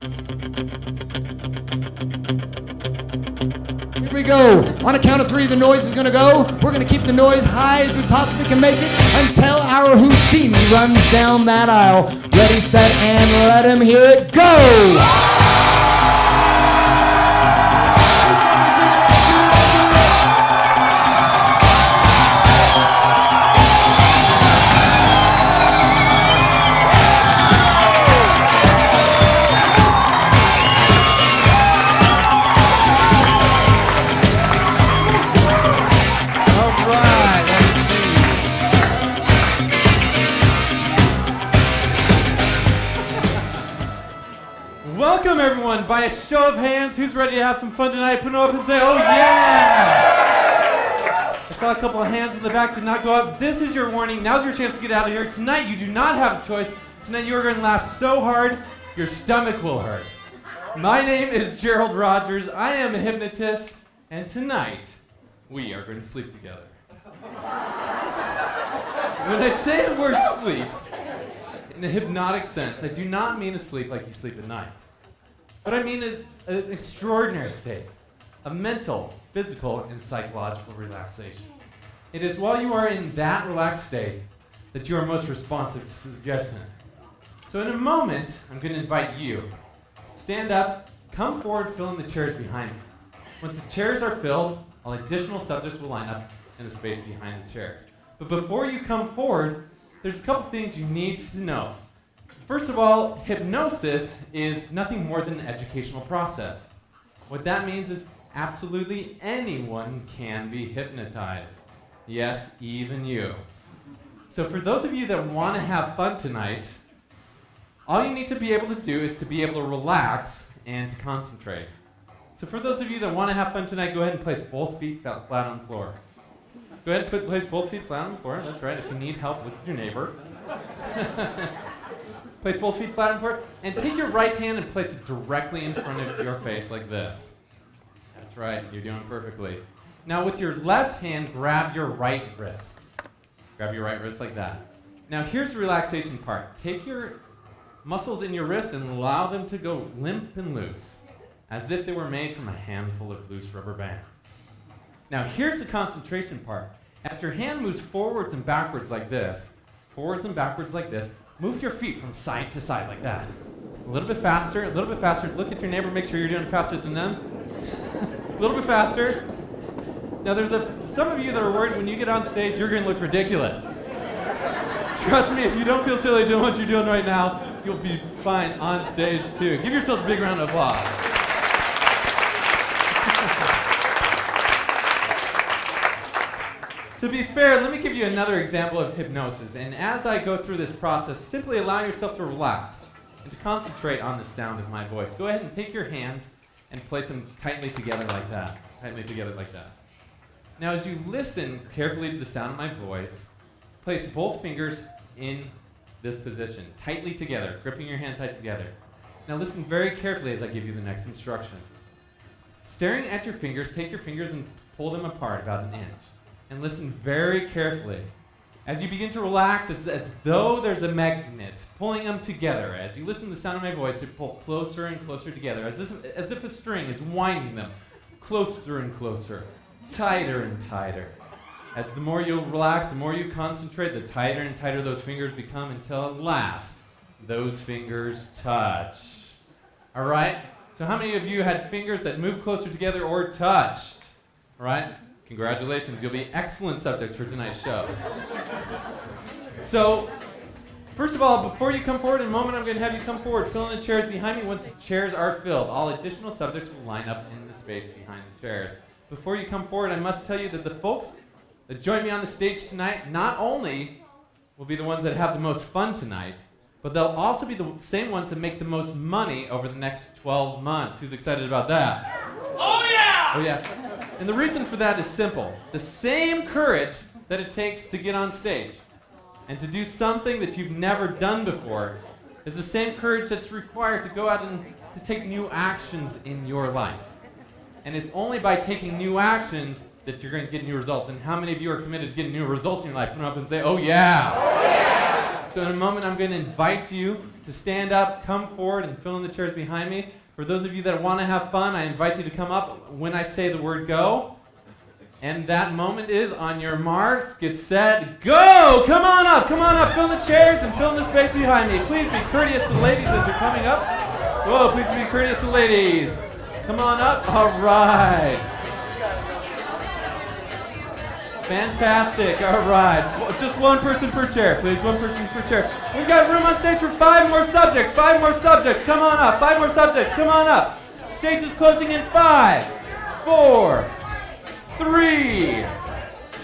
Here we go. On a count of 3, the noise is going to go. We're going to keep the noise high as we possibly can make it until our Houdini runs down that aisle. Ready, set, and let him hear it go. Welcome everyone, by a show of hands, who's ready to have some fun tonight? Put it up and say, oh yeah! I saw a couple of hands in the back, did not go up. This is your warning, now's your chance to get out of here. Tonight you do not have a choice. Tonight you are going to laugh so hard, your stomach will hurt. My name is Gerald Rogers, I am a hypnotist, and tonight we are going to sleep together. When I say the word sleep, in a hypnotic sense, I do not mean a sleep like you sleep at night. But I mean an extraordinary state, a mental, physical, and psychological relaxation. It is while you are in that relaxed state that you are most responsive to suggestion. So in a moment, I'm going to invite you. Stand up, come forward, fill in the chairs behind me. Once the chairs are filled, all additional subjects will line up in the space behind the chair. But before you come forward, there's a couple things you need to know. First of all, hypnosis is nothing more than an educational process. What that means is absolutely anyone can be hypnotized. Yes, even you. So for those of you that want to have fun tonight, all you need to be able to do is to be able to relax and to concentrate. So for those of you that want to have fun tonight, go ahead and place both feet flat on the floor. Go ahead and place both feet flat on the floor. That's right, if you need help with your neighbor. Place both feet flat on the floor. And take your right hand and place it directly in front of your face like this. That's right, you're doing perfectly. Now with your left hand, grab your right wrist. Grab your right wrist like that. Now here's the relaxation part. Take your muscles in your wrist and allow them to go limp and loose, as if they were made from a handful of loose rubber bands. Now here's the concentration part. As your hand moves forwards and backwards like this, move your feet from side to side like that. A little bit faster, a little bit faster. Look at your neighbor, make sure you're doing faster than them. A little bit faster. Now there's some of you that are worried when you get on stage, you're going to look ridiculous. Trust me, if you don't feel silly doing what you're doing right now, you'll be fine on stage too. Give yourselves a big round of applause. To be fair, let me give you another example of hypnosis. And as I go through this process, simply allow yourself to relax and to concentrate on the sound of my voice. Go ahead and take your hands and place them tightly together like that. Now as you listen carefully to the sound of my voice, place both fingers in this position, tightly together, gripping your hand tight together. Now listen very carefully as I give you the next instructions. Staring at your fingers, take your fingers and pull them apart about an inch. And listen very carefully. As you begin to relax, it's as though there's a magnet pulling them together. As you listen to the sound of my voice, they pull closer and closer together, as if a string is winding them closer and closer, tighter and tighter. As the more you relax, the more you concentrate, the tighter and tighter those fingers become until at last, those fingers touch. All right? So how many of you had fingers that moved closer together or touched? All right? Congratulations, you'll be excellent subjects for tonight's show. So, first of all, before you come forward, in a moment I'm going to have you come forward, fill in the chairs behind me. Once the chairs are filled, all additional subjects will line up in the space behind the chairs. Before you come forward, I must tell you that the folks that join me on the stage tonight not only will be the ones that have the most fun tonight, but they'll also be the same ones that make the most money over the next 12 months. Who's excited about that? Oh yeah! Oh yeah. And the reason for that is simple. The same courage that it takes to get on stage and to do something that you've never done before is the same courage that's required to go out and to take new actions in your life. And it's only by taking new actions that you're going to get new results. And how many of you are committed to getting new results in your life? Come up and say, oh yeah! Oh yeah! So in a moment, I'm going to invite you to stand up, come forward, and fill in the chairs behind me. For those of you that want to have fun, I invite you to come up when I say the word go. And that moment is on your marks, get set, go! Come on up, fill the chairs and fill in the space behind me. Please be courteous to ladies as you're coming up. Whoa, please be courteous to ladies. Come on up, all right. Fantastic, all right. Just one person per chair, please, one person per chair. We've got room on stage for 5 more subjects, come on up, 5 more subjects, come on up. Stage is closing in 5, 4, 3,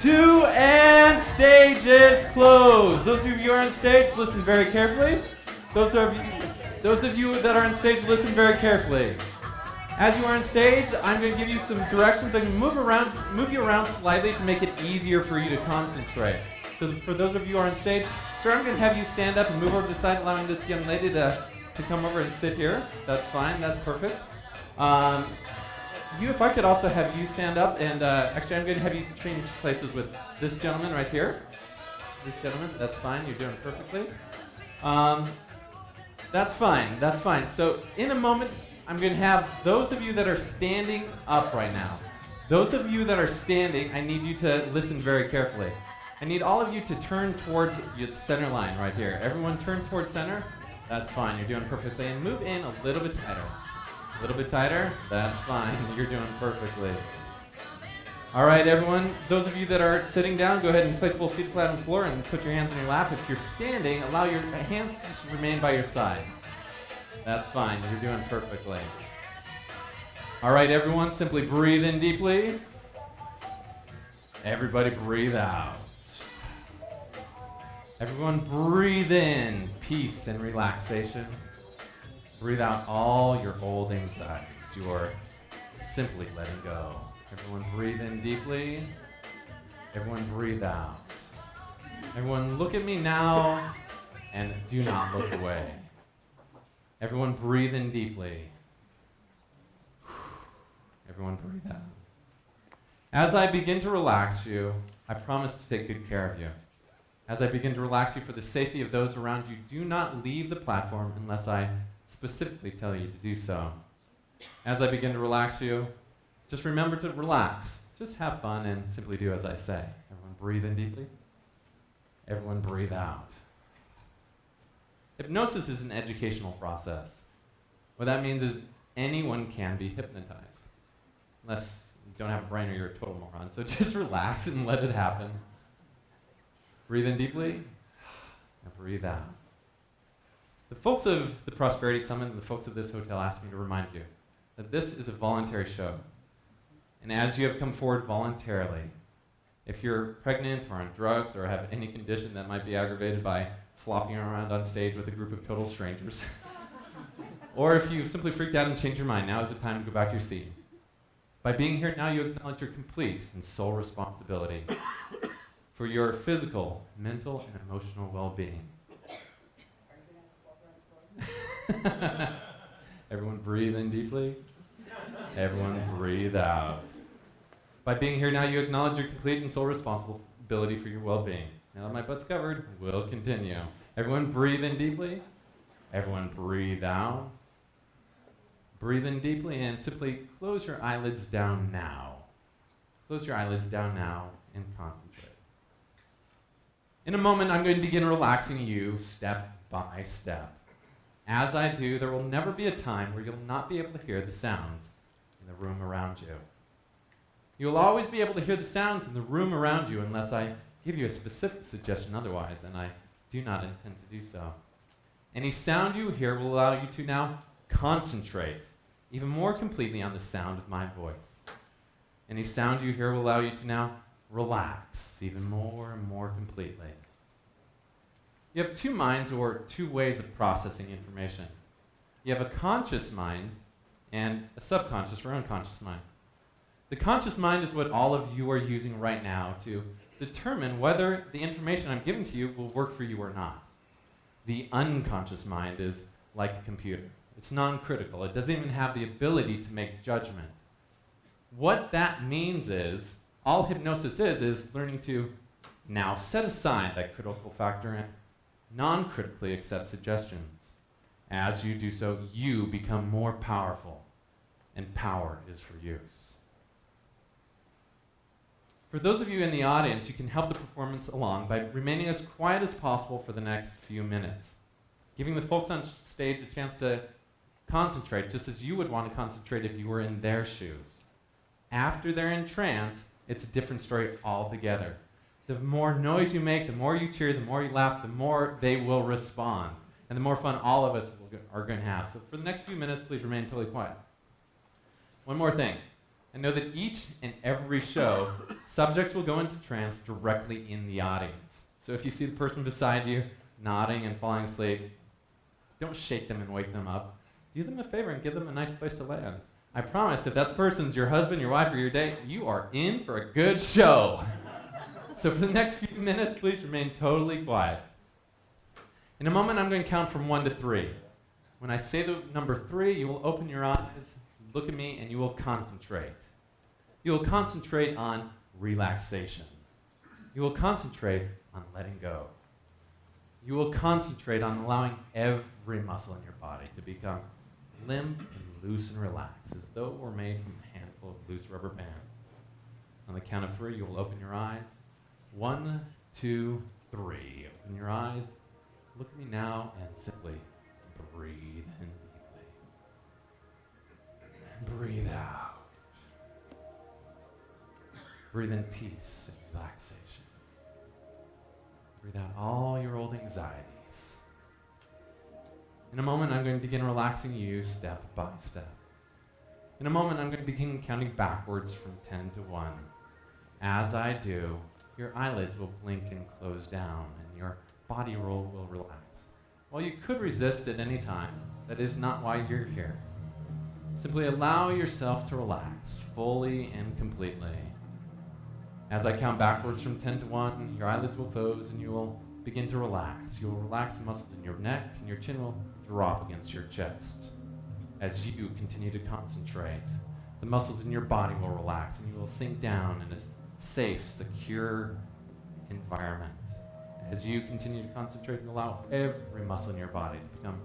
2, and stage is closed. Those of you who are on stage, listen very carefully. Those of you that are on stage, listen very carefully. As you are on stage, I'm going to give you some directions. I'm going to move you around slightly to make it easier for you to concentrate. So for those of you who are on stage, sir, I'm going to have you stand up and move over to the side, allowing this young lady to come over and sit here. That's fine. That's perfect. If I could also have you stand up, and actually I'm going to have you change places with this gentleman right here. This gentleman, that's fine. You're doing perfectly. That's fine. So in a moment, I'm going to have those of you that are standing up right now. Those of you that are standing, I need you to listen very carefully. I need all of you to turn towards your center line right here. Everyone turn towards center. That's fine. You're doing perfectly. And move in a little bit tighter. A little bit tighter. That's fine. You're doing perfectly. All right, everyone. Those of you that are sitting down, go ahead and place both feet flat on the floor and put your hands on your lap. If you're standing, allow your hands to just remain by your side. That's fine. You're doing perfectly. All right, everyone, simply breathe in deeply. Everybody breathe out. Everyone breathe in peace and relaxation. Breathe out all your old anxieties. You are simply letting go. Everyone breathe in deeply. Everyone breathe out. Everyone look at me now and do not look away. Everyone breathe in deeply. Everyone breathe out. As I begin to relax you, I promise to take good care of you. As I begin to relax you for the safety of those around you, do not leave the platform unless I specifically tell you to do so. As I begin to relax you, just remember to relax. Just have fun and simply do as I say. Everyone breathe in deeply. Everyone breathe out. Hypnosis is an educational process. What that means is anyone can be hypnotized. Unless you don't have a brain or you're a total moron. So just relax and let it happen. Breathe in deeply. And breathe out. The folks of the Prosperity Summit and the folks of this hotel asked me to remind you that this is a voluntary show. And as you have come forward voluntarily, if you're pregnant or on drugs or have any condition that might be aggravated by flopping around on stage with a group of total strangers, or if you simply freaked out and changed your mind, now is the time to go back to your seat. By being here now, you acknowledge your complete and sole responsibility for your physical, mental, and emotional well-being. Everyone breathe in deeply. Everyone breathe out. By being here now, you acknowledge your complete and sole responsibility for your well-being. Now that my butt's covered, we'll continue. Everyone breathe in deeply. Everyone breathe out. Breathe in deeply and simply close your eyelids down now. Close your eyelids down now and concentrate. In a moment, I'm going to begin relaxing you step by step. As I do, there will never be a time where you'll not be able to hear the sounds in the room around you. You'll always be able to hear the sounds in the room around you unless I give you a specific suggestion otherwise, and I do not intend to do so. Any sound you hear will allow you to now concentrate even more completely on the sound of my voice. Any sound you hear will allow you to now relax even more and more completely. You have two minds or two ways of processing information. You have a conscious mind and a subconscious or unconscious mind. The conscious mind is what all of you are using right now to determine whether the information I'm giving to you will work for you or not. The unconscious mind is like a computer. It's non-critical. It doesn't even have the ability to make judgment. What that means is, all hypnosis is learning to now set aside that critical factor and non-critically accept suggestions. As you do so, you become more powerful, and power is for use. For those of you in the audience, you can help the performance along by remaining as quiet as possible for the next few minutes, giving the folks on stage a chance to concentrate, just as you would want to concentrate if you were in their shoes. After they're in trance, it's a different story altogether. The more noise you make, the more you cheer, the more you laugh, the more they will respond, and the more fun all of us are going to have. So for the next few minutes, please remain totally quiet. One more thing. I know that each and every show, subjects will go into trance directly in the audience. So if you see the person beside you nodding and falling asleep, don't shake them and wake them up. Do them a favor and give them a nice place to land. I promise, if that person's your husband, your wife, or your date, you are in for a good show. So for the next few minutes, please remain totally quiet. In a moment, I'm going to count from 1 to 3. When I say the number 3, you will open your eyes, look at me, and you will concentrate. You will concentrate on relaxation. You will concentrate on letting go. You will concentrate on allowing every muscle in your body to become limp and loose and relaxed, as though it were made from a handful of loose rubber bands. On the count of 3, you will open your eyes. 1, 2, 3. Open your eyes. Look at me now and simply breathe in deeply. Breathe out. Breathe in peace and relaxation. Breathe out all your old anxieties. In a moment, I'm going to begin relaxing you step by step. In a moment, I'm going to begin counting backwards from 10 to 1. As I do, your eyelids will blink and close down, and your body roll will relax. While you could resist at any time, that is not why you're here. Simply allow yourself to relax fully and completely. As I count backwards from 10 to 1, your eyelids will close and you will begin to relax. You will relax the muscles in your neck and your chin will drop against your chest. As you continue to concentrate, the muscles in your body will relax and you will sink down in a safe, secure environment. As you continue to concentrate and allow every muscle in your body to become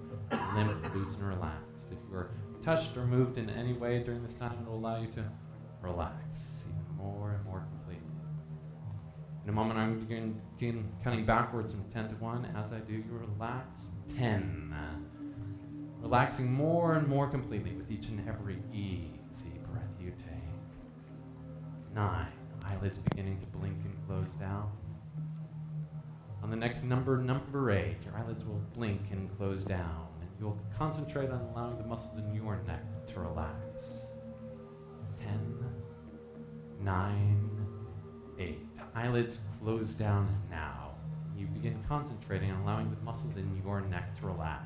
limp, loose, and relaxed. If you are touched or moved in any way during this time, it will allow you to relax even more and more completely. In a moment, I'm going to begin counting backwards from 10 to 1. As I do, you relax. 10. Relaxing more and more completely with each and every easy breath you take. 9. Eyelids beginning to blink and close down. On the next number, number 8, your eyelids will blink and close down, and you'll concentrate on allowing the muscles in your neck to relax. 10, 9, 8. Eyelids close down now. You begin concentrating on allowing the muscles in your neck to relax.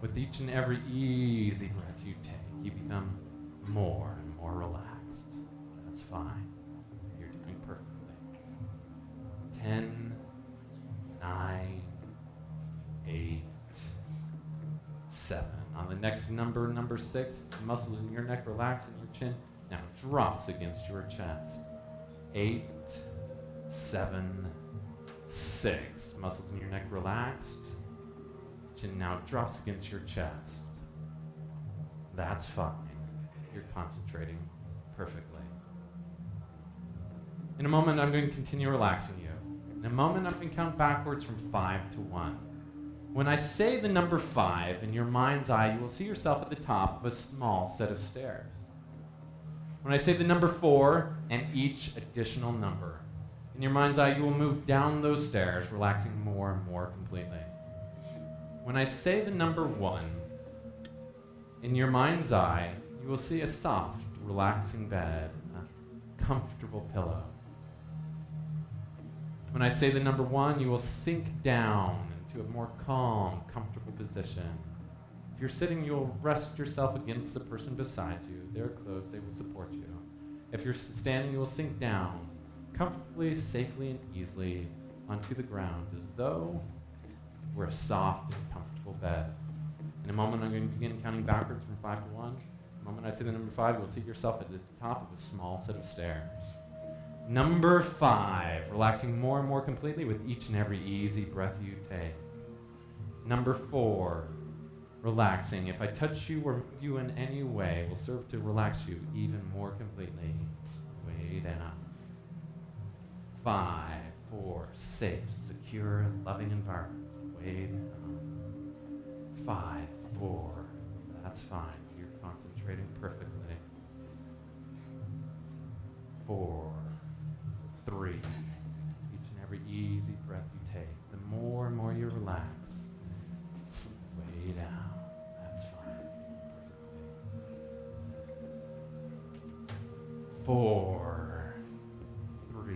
With each and every easy breath you take, you become more and more relaxed. That's fine. You're doing perfectly. 10, 9, 8, 7. On the next number, number 6, the muscles in your neck relax and your chin now drops against your chest. 8, 7, 6. Muscles in your neck relaxed. Chin now drops against your chest. That's fine. You're concentrating perfectly. In a moment, I'm going to continue relaxing you. In a moment, I'm going to count backwards from 5 to 1. When I say the number 5, in your mind's eye, you will see yourself at the top of a small set of stairs. When I say the number 4 and each additional number, in your mind's eye, you will move down those stairs, relaxing more and more completely. When I say the number 1, in your mind's eye, you will see a soft, relaxing bed, a comfortable pillow. When I say the number 1, you will sink down into a more calm, comfortable position. If you're sitting, you'll rest yourself against the person beside you. They're close, they will support you. If you're standing, you will sink down comfortably, safely, and easily onto the ground as though we're a soft and comfortable bed. In a moment, I'm going to begin counting backwards from 5 to 1. The moment I say the number 5, you'll see yourself at the top of a small set of stairs. Number 5, relaxing more and more completely with each and every easy breath you take. Number 4, relaxing. If I touch you or move you in any way, will serve to relax you even more completely. Way down. 5, 4, safe, secure, loving environment. Way down. 5, 4, that's fine. You're concentrating perfectly. 4, 3, each and every easy breath you take, the more and more you relax, slip way down. That's fine. 4, 3.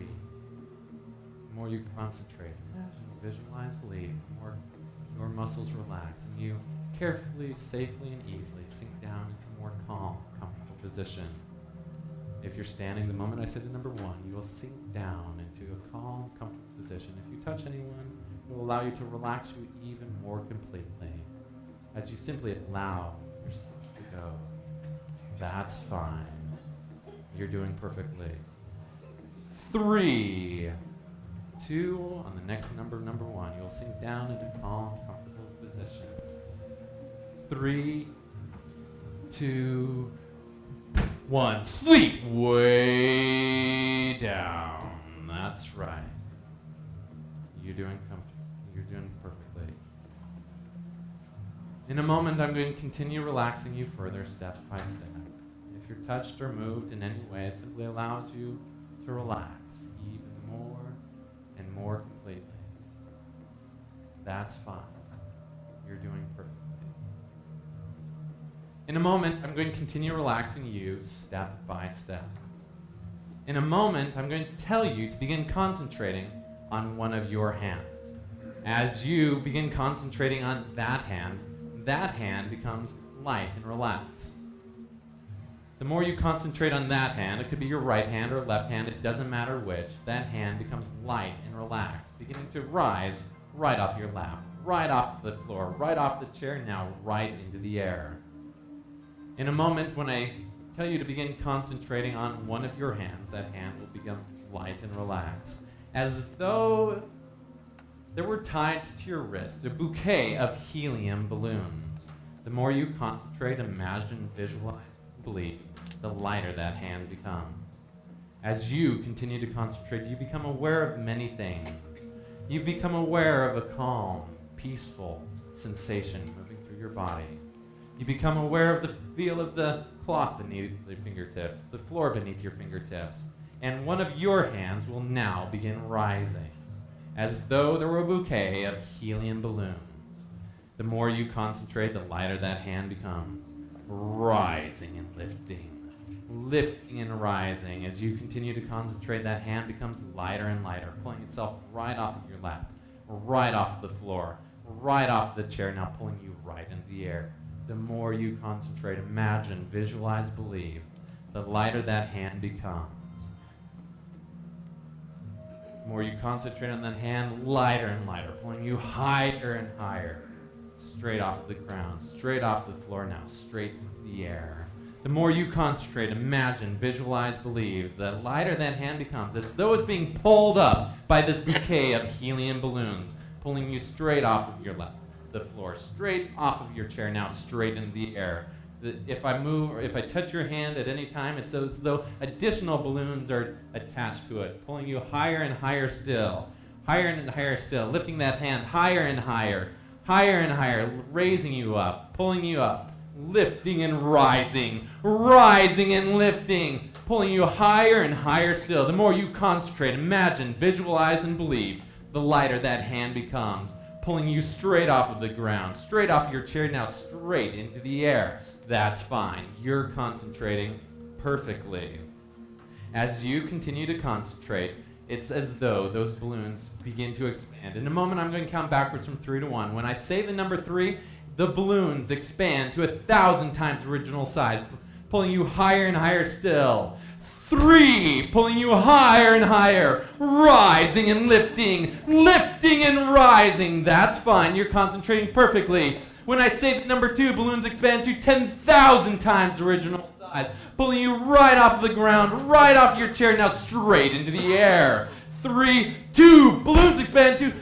The more you concentrate, imagine, visualize, believe, the more your muscles relax, and you carefully, safely, and easily sink down into a more calm, comfortable position. If you're standing, the moment I say the number 1, you will sink down into a calm, comfortable position. If you touch anyone, it will allow you to relax you even more completely as you simply allow yourself to go. That's fine. You're doing perfectly. 3, 2, on the next number 1, you'll sink down into a calm, comfortable position. 3, 2, 1, sleep way down. That's right. You're doing perfectly. In a moment, I'm going to continue relaxing you further step by step. If you're touched or moved in any way, it simply allows you to relax even more and more completely. That's fine. You're doing perfectly. In a moment, I'm going to continue relaxing you step by step. In a moment, I'm going to tell you to begin concentrating on one of your hands. As you begin concentrating on that hand becomes light and relaxed. The more you concentrate on that hand, it could be your right hand or left hand, it doesn't matter which, that hand becomes light and relaxed, beginning to rise right off your lap, right off the floor, right off the chair, now right into the air. In a moment, when I tell you to begin concentrating on one of your hands, that hand will become light and relaxed, as though there were tied to your wrist a bouquet of helium balloons. The more you concentrate, imagine, visualize, believe, the lighter that hand becomes. As you continue to concentrate, you become aware of many things. You become aware of a calm, peaceful sensation moving through your body. You become aware of the feel of the cloth beneath your fingertips, the floor beneath your fingertips, and one of your hands will now begin rising, as though there were a bouquet of helium balloons. The more you concentrate, the lighter that hand becomes, rising and lifting, lifting and rising. As you continue to concentrate, that hand becomes lighter and lighter, pulling itself right off of your lap, right off the floor, right off the chair, now pulling you right into the air. The more you concentrate, imagine, visualize, believe, the lighter that hand becomes. The more you concentrate on that hand, lighter and lighter, pulling you higher and higher, straight off the ground, straight off the floor now, straight into the air. The more you concentrate, imagine, visualize, believe, the lighter that hand becomes, as though it's being pulled up by this bouquet of helium balloons, pulling you straight off of your lap. The floor, straight off of your chair, now straight into the air. If I move or if I touch your hand at any time, it's as though additional balloons are attached to it, pulling you higher and higher still, lifting that hand higher and higher, raising you up, pulling you up, lifting and rising and lifting, pulling you higher and higher still. The more you concentrate, imagine, visualize, and believe, the lighter that hand becomes, pulling you straight off of the ground, straight off of your chair, now straight into the air. That's fine. You're concentrating perfectly. As you continue to concentrate, it's as though those balloons begin to expand. In a moment, I'm going to count backwards from 3 to 1. When I say the number 3, the balloons expand to 1,000 times original size, pulling you higher and higher still. 3, pulling you higher and higher, rising and lifting and rising. That's fine. You're concentrating perfectly. When I say the number 2, balloons expand to 10,000 times the original size. size, pulling you right off the ground, right off your chair, now straight into the air. 3, 2, balloons expand to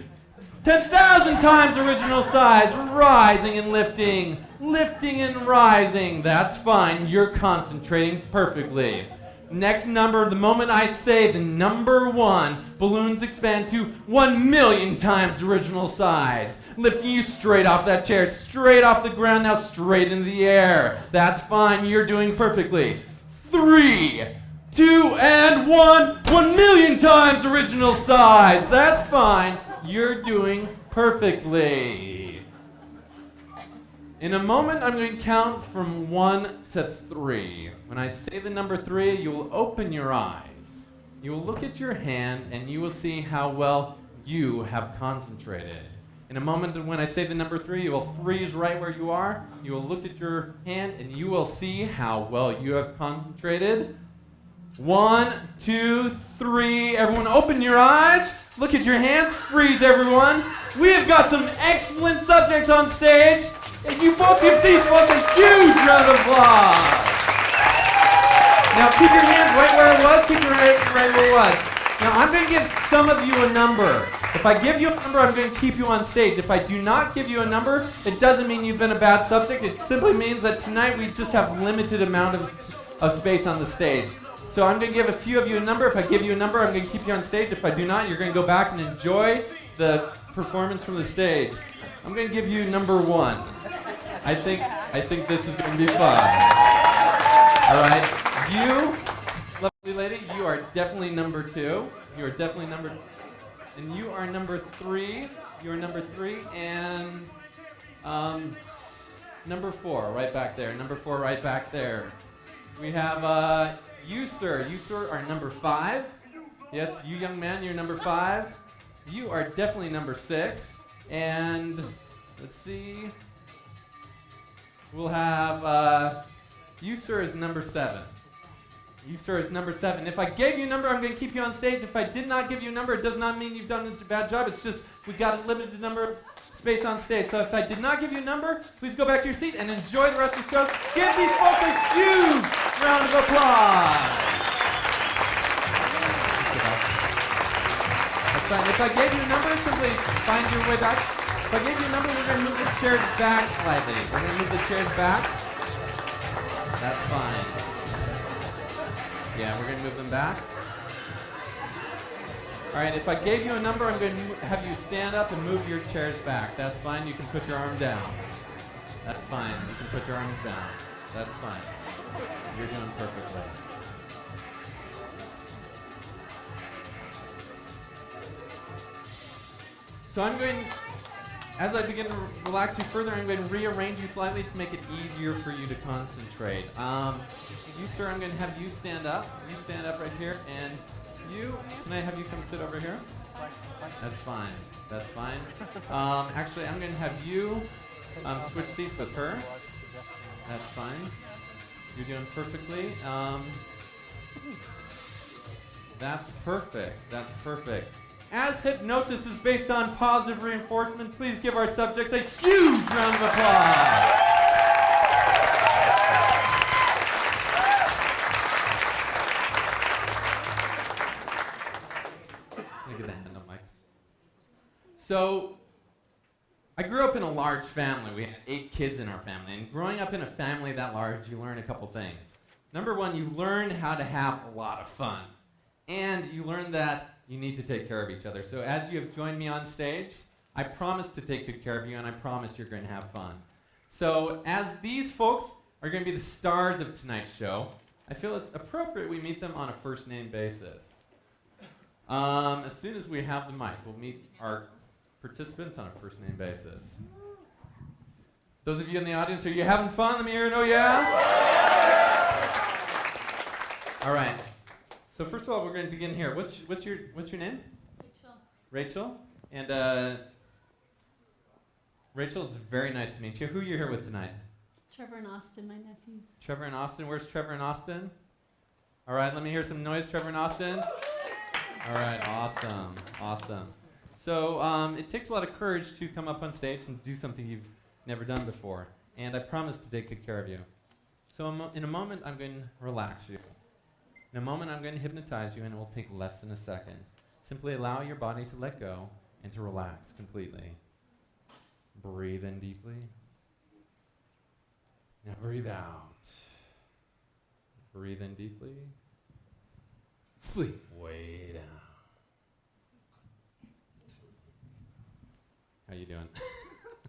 10,000 times original size, rising and lifting, lifting and rising. That's fine, you're concentrating perfectly. Next number, the moment I say the number 1, balloons expand to 1,000,000 times original size, lifting you straight off that chair, straight off the ground, now straight into the air. That's fine, you're doing perfectly. 3, 2, and 1, 1,000,000 times original size. That's fine, you're doing perfectly. In a moment, I'm going to count from 1 to 3. When I say the number 3, you will open your eyes. You will look at your hand, and you will see how well you have concentrated. In a moment, when I say the number 3, you will freeze right where you are. You will look at your hand, and you will see how well you have concentrated. 1, 2, 3. Everyone open your eyes. Look at your hands. Freeze, everyone. We have got some excellent subjects on stage. And you folks give these folks a huge round of applause. Now keep your hands right where it was. Keep your right where it was. Now I'm going to give some of you a number. If I give you a number, I'm going to keep you on stage. If I do not give you a number, it doesn't mean you've been a bad subject. It simply means that tonight we just have limited amount of space on the stage. So I'm going to give a few of you a number. If I give you a number, I'm going to keep you on stage. If I do not, you're going to go back and enjoy the performance from the stage. I'm going to give you number 1. I think this is going to be fun. All right. You, lovely lady, you are definitely number 2. You are definitely number... And you are number 3. You are number 3. And number 4, right back there. Number 4, right back there. We have you, sir. You, sir, are number 5. Yes, you, young man, you're number 5. You are definitely number 6. And let's see. We'll have you, sir, is number 7. You, sir, is number 7. If I gave you a number, I'm going to keep you on stage. If I did not give you a number, it does not mean you've done a bad job. It's just we got a limited number of space on stage. So if I did not give you a number, please go back to your seat and enjoy the rest of the show. Give these folks a huge round of applause. That's fine. If I gave you a number, simply find your way back. If I gave you a number, we're going to move the chairs back slightly. We're going to move the chairs back. That's fine. Yeah, we're going to move them back. All right, if I gave you a number, I'm going to have you stand up and move your chairs back. That's fine. You can put your arm down. That's fine. You can put your arms down. That's fine. You're doing perfectly. So I'm going, as I begin to relax you further, I'm going to rearrange you slightly to make it easier for you to concentrate. You, sir, I'm going to have you stand up. You stand up right here, and you, can I have you come sit over here? That's fine. That's fine. Actually, I'm going to have you switch seats with her. That's fine. You're doing perfectly. That's perfect. That's perfect. As hypnosis is based on positive reinforcement, please give our subjects a huge round of applause. Look at that hand up, Mike. So, I grew up in a large family. We had 8 kids in our family. And growing up in a family that large, you learn a couple things. Number 1, you learn how to have a lot of fun. And you learn that you need to take care of each other. So as you have joined me on stage, I promise to take good care of you, and I promise you're going to have fun. So as these folks are going to be the stars of tonight's show, I feel it's appropriate we meet them on a first-name basis. As soon as we have the mic, we'll meet our participants on a first-name basis. Those of you in the audience, are you having fun? Let me hear an oh yeah. All right. So first of all, we're going to begin here. What's your name? Rachel. And Rachel, it's very nice to meet you. Who are you here with tonight? Trevor and Austin, my nephews. Trevor and Austin. Where's Trevor and Austin? All right, let me hear some noise, Trevor and Austin. All right, awesome, awesome. So it takes a lot of courage to come up on stage and do something you've never done before. And I promise to take good care of you. So in a moment, I'm going to relax you. In a moment, I'm going to hypnotize you, and it will take less than a second. Simply allow your body to let go and to relax completely. Breathe in deeply. Now breathe out. Breathe in deeply. Sleep way down. How you doing?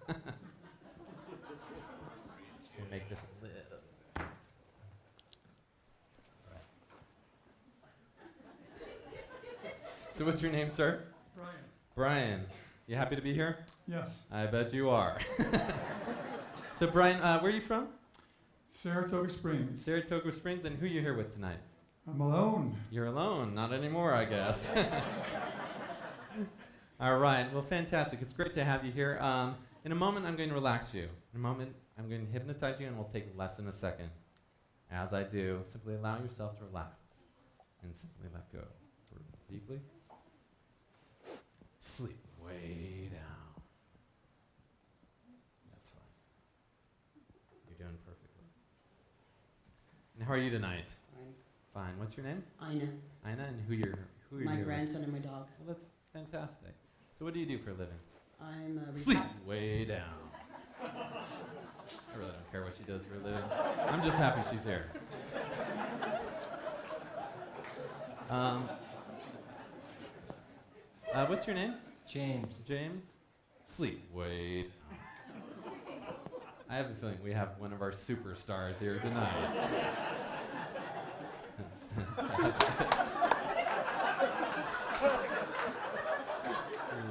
Just gonna make this a little. So what's your name, sir? Brian. Brian. You happy to be here? Yes. I bet you are. So Brian, where are you from? Saratoga Springs. Saratoga Springs, and who you here with tonight? I'm alone. You're alone. Not anymore, I guess. All right. Well, fantastic. It's great to have you here. In a moment, I'm going to relax you. In a moment, I'm going to hypnotize you, and we'll take less than a second. As I do, simply allow yourself to relax and simply let go. Breathe deeply. Sleep way down. That's fine. You're doing perfectly. And how are you tonight? Fine. What's your name? Ina. Ina, and who you're My here with? grandson and my dog. Well, that's fantastic. So what do you do for a living? I'm a Sleep way down. I really don't care what she does for a living. I'm just happy she's here. What's your name? James. James? Sleep way down. I have a feeling we have one of our superstars here tonight. That's fantastic.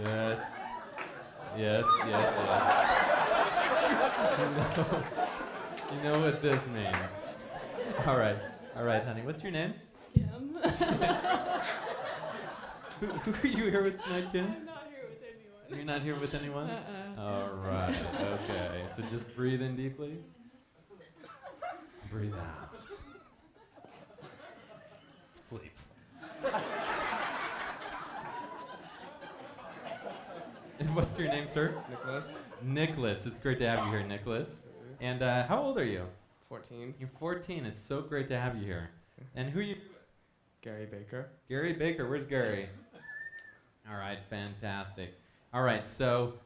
Yes. Yes, yes, yes. You know what this means. All right, honey. What's your name? Kim. Who are you here with tonight, Kim? I'm not here with anyone. You're not here with anyone? All right, okay. So just breathe in deeply. Breathe out. Sleep. And what's your name, sir? Nicholas. Nicholas. It's great to have you here, Nicholas. And how old are you? 14. You're 14. It's so great to have you here. And who are you? Gary Baker. Gary Baker. Where's Gary? All right, fantastic. All right, so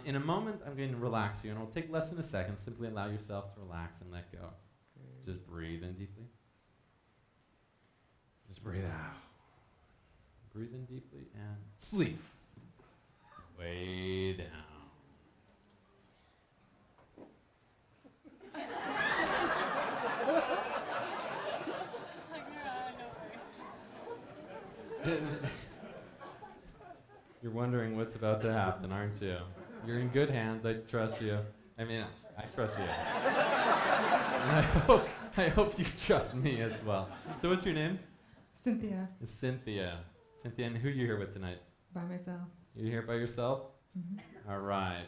in a moment, I'm going to relax you, and it'll take less than a second. Simply allow yourself to relax and let go. Just breathe in deeply. Just breathe out. Breathe in deeply and sleep. Way down. You're wondering what's about to happen, aren't you? You're in good hands. I trust you. I mean, I trust you. And I hope you trust me as well. So what's your name? Cynthia, Cynthia. Cynthia, and who are you here with tonight? by myself. You're here by yourself? Mm-hmm. All right.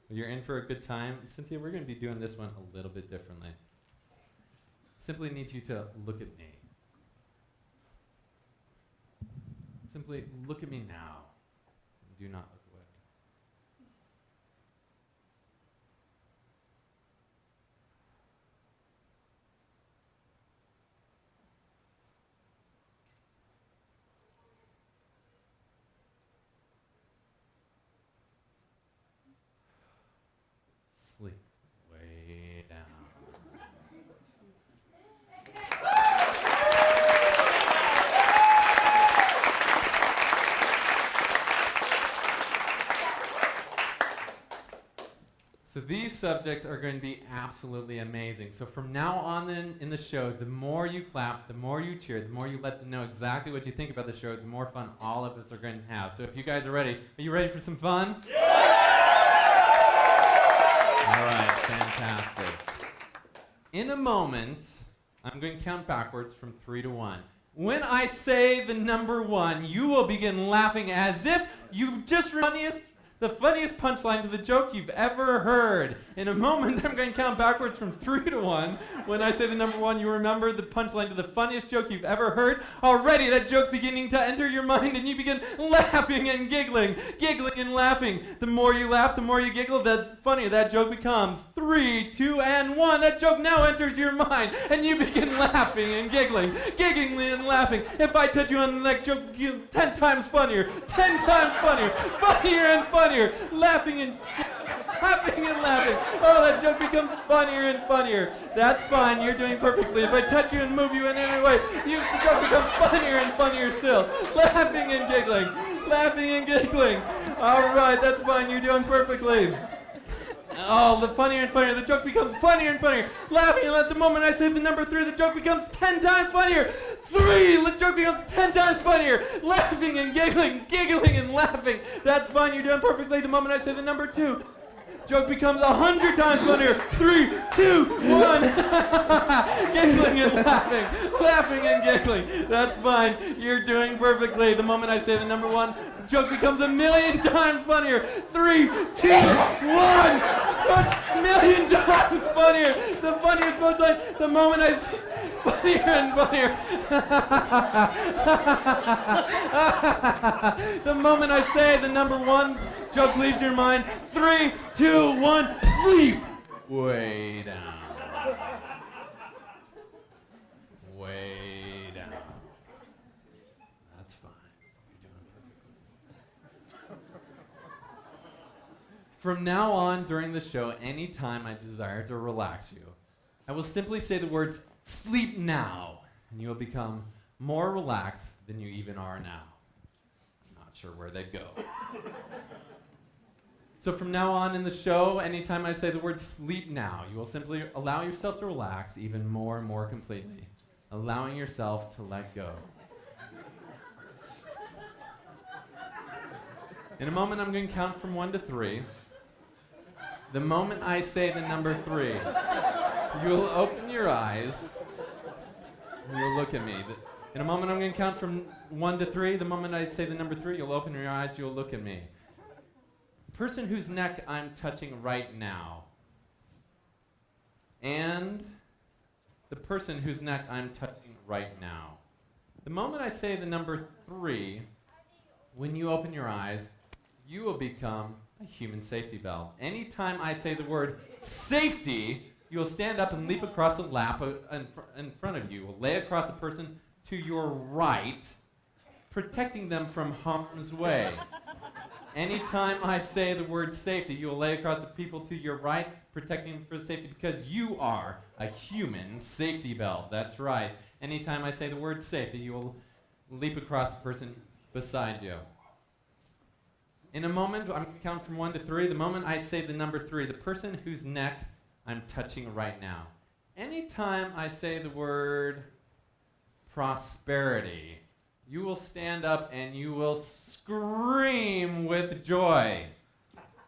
Well, you're in for a good time. Cynthia, we're going to be doing this one a little bit differently. Simply need you to look at me. Simply look at me now. Do not look away. Sleep way down. So these subjects are going to be absolutely amazing. So from now on in the show, the more you clap, the more you cheer, the more you let them know exactly what you think about the show, the more fun all of us are going to have. So if you guys are ready for some fun? All right, fantastic. In a moment, I'm going to count backwards from 3 to 1. When I say the number 1, you will begin laughing as if you've just run the funniest punchline to the joke you've ever heard. In a moment, I'm going to count backwards from 3 to 1. When I say the number 1, you remember the punchline to the funniest joke you've ever heard. Already, that joke's beginning to enter your mind, and you begin laughing and giggling and laughing. The more you laugh, the more you giggle, the funnier that joke becomes. 3, 2, and 1. That joke now enters your mind, and you begin laughing and giggling and laughing. If I touch you on the neck, joke becomes 10 times funnier, 10 times funnier, funnier and funnier, laughing and laughing. Oh, that joke becomes funnier and funnier. That's fine, you're doing perfectly. If I touch you and move you in any way, the joke becomes funnier and funnier still. Laughing and giggling. All right, that's fine, you're doing perfectly. Oh, the funnier and funnier. The joke becomes funnier and funnier. Laughing, and at the moment I say the number 3, the joke becomes 10 times funnier. 3, the joke becomes 10 times funnier. Laughing and giggling and laughing. That's fine, you're doing perfectly. The moment I say the number 2, joke becomes 100 times funnier. 3, 2, 1. Giggling and laughing and giggling. That's fine, you're doing perfectly. The moment I say the number 1, joke becomes 1,000,000 times funnier. 3, 2, 1. 1,000,000 times funnier. The funniest punchline. The moment I say funnier and funnier. The moment I say the number 1, joke leaves your mind. 3, 2, 1. Sleep. Way down. Way down. That's fine. You're doing perfectly. From now on during the show, anytime I desire to relax you, I will simply say the words, sleep now, and you will become more relaxed than you even are now. I'm not sure where they'd go. So from now on in the show, anytime I say the word sleep now, you will simply allow yourself to relax even more and more completely, allowing yourself to let go. In a moment, I'm going to count from 1 to 3. The moment I say the number 3, you'll open your eyes and you'll look at me. In a moment, I'm going to count from 1 to 3. The moment I say the number 3, you'll open your eyes, you'll look at me. The person whose neck I'm touching right now, and the person whose neck I'm touching right now. The moment I say the number 3, when you open your eyes, you will become a human safety belt. Anytime I say the word safety, you will stand up and leap across a lap in front of you. You will lay across a person to your right, protecting them from harm's way. Anytime I say the word safety, you will lay across the people to your right, protecting them for safety because you are a human safety belt. That's right. Anytime I say the word safety, you will leap across the person beside you. In a moment, I'm going to count from 1 to 3. The moment I say the number 3, the person whose neck I'm touching right now. Anytime I say the word prosperity, you will stand up and you will scream with joy.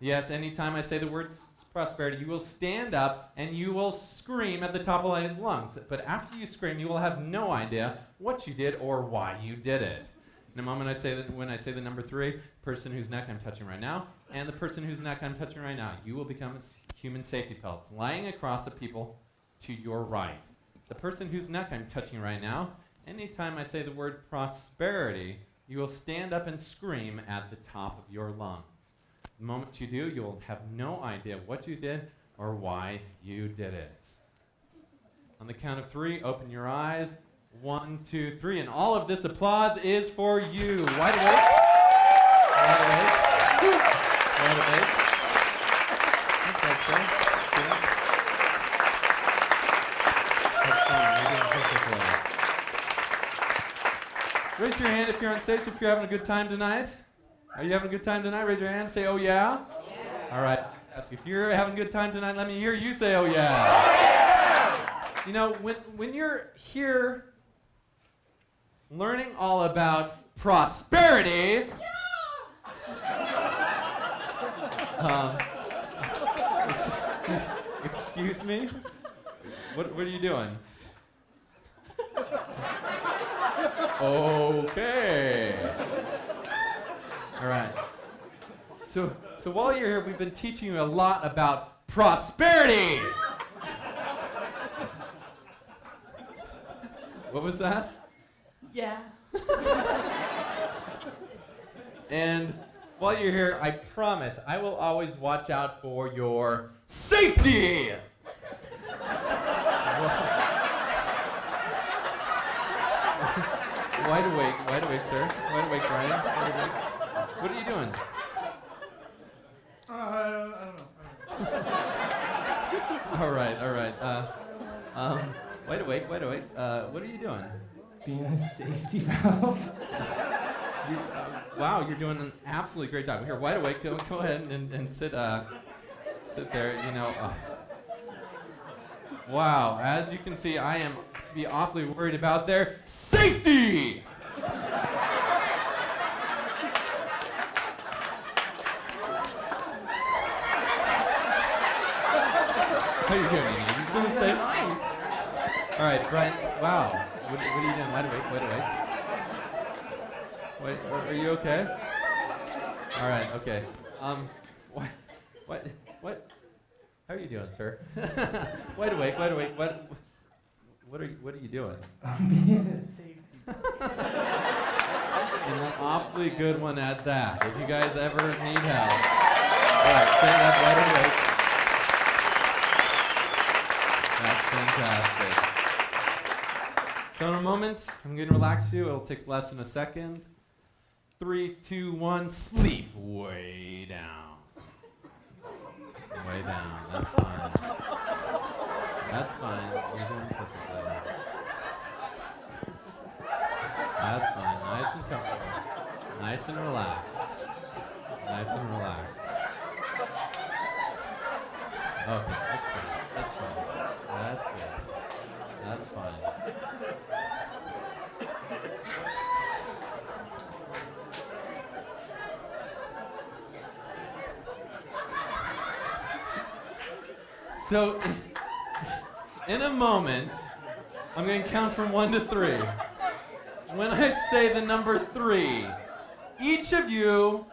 Yes, anytime I say the word prosperity, you will stand up and you will scream at the top of your lungs. But after you scream, you will have no idea what you did or why you did it. In a moment, when I say the number 3, person whose neck I'm touching right now, and the person whose neck I'm touching right now, you will become human safety pelts, lying across the people to your right. The person whose neck I'm touching right now, anytime I say the word prosperity, you will stand up and scream at the top of your lungs. The moment you do, you'll have no idea what you did or why you did it. On the count of 3, open your eyes. 1, 2, 3, and all of this applause is for you. Wide awake. Wide awake. Wide awake. That's fine. You're doing perfectly. Raise your hand if you're on stage, if you're having a good time tonight. Are you having a good time tonight? Raise your hand. Say, oh yeah. All right. Ask if you're having a good time tonight. Let me hear you say, oh yeah. Oh yeah. You know, when you're here learning all about prosperity, excuse me? What are you doing? Okay. All right. So So while you're here, we've been teaching you a lot about prosperity. What was that? Yeah. And while you're here, I promise I will always watch out for your safety. Wide awake, sir. Wide awake, Brian. Wide awake. What are you doing? I don't know. All right. Wide awake. What are you doing? Being a safety valve. Wow, you're doing an absolutely great job. Here, wide awake. Go ahead and sit there. Wow, as you can see, I am be awfully worried about their safety. How are you doing? You feeling safe? All right, Brian. Wow. What are you doing? Wide awake. Wait, are you okay? All right. Okay. What? How are you doing, sir? Wide awake. What are you doing? I'm being a safety. And an awfully good one at that. If you guys ever need help. All right, stand up, wide awake. That's fantastic. So in a moment, I'm going to relax you. It'll take less than a second. 3, 2, 1, sleep way down. Way down. That's fine. That's fine. You're doing perfectly. That's fine. Nice and comfortable. Nice and relaxed. Nice and relaxed. Okay, that's fine. That's fine. That's good. That's fine. So, in a moment, I'm going to count from 1 to 3. When I say the number 3, each of you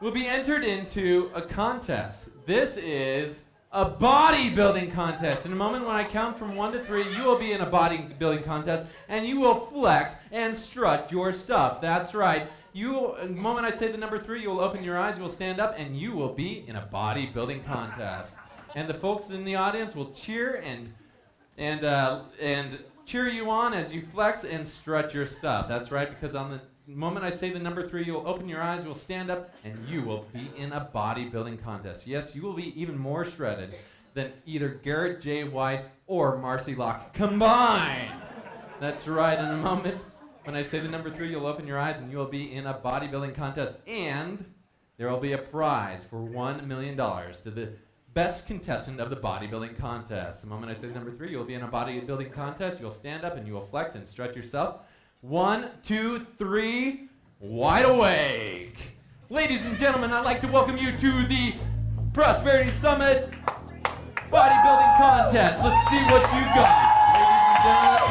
will be entered into a contest. This is a bodybuilding contest. In a moment, when I count from 1 to 3, you will be in a bodybuilding contest, and you will flex and strut your stuff. That's right. The moment I say the number 3, you will open your eyes, you will stand up, and you will be in a bodybuilding contest. And the folks in the audience will cheer and cheer you on as you flex and strut your stuff. That's right, because on the moment I say the number 3, you'll open your eyes, you'll stand up, and you will be in a bodybuilding contest. Yes, you will be even more shredded than either Garrett J White or Marcy Locke combined. That's right, in a moment when I say the number 3, you'll open your eyes, and you will be in a bodybuilding contest. And there will be a prize for $1 million to the best contestant of the bodybuilding contest. The moment I say the number 3, you'll be in a bodybuilding contest. You'll stand up and you will flex and stretch yourself. 1, 2, 3, wide awake. Ladies and gentlemen, I'd like to welcome you to the Prosperity Summit Bodybuilding Contest. Let's see what you got. Ladies and gentlemen,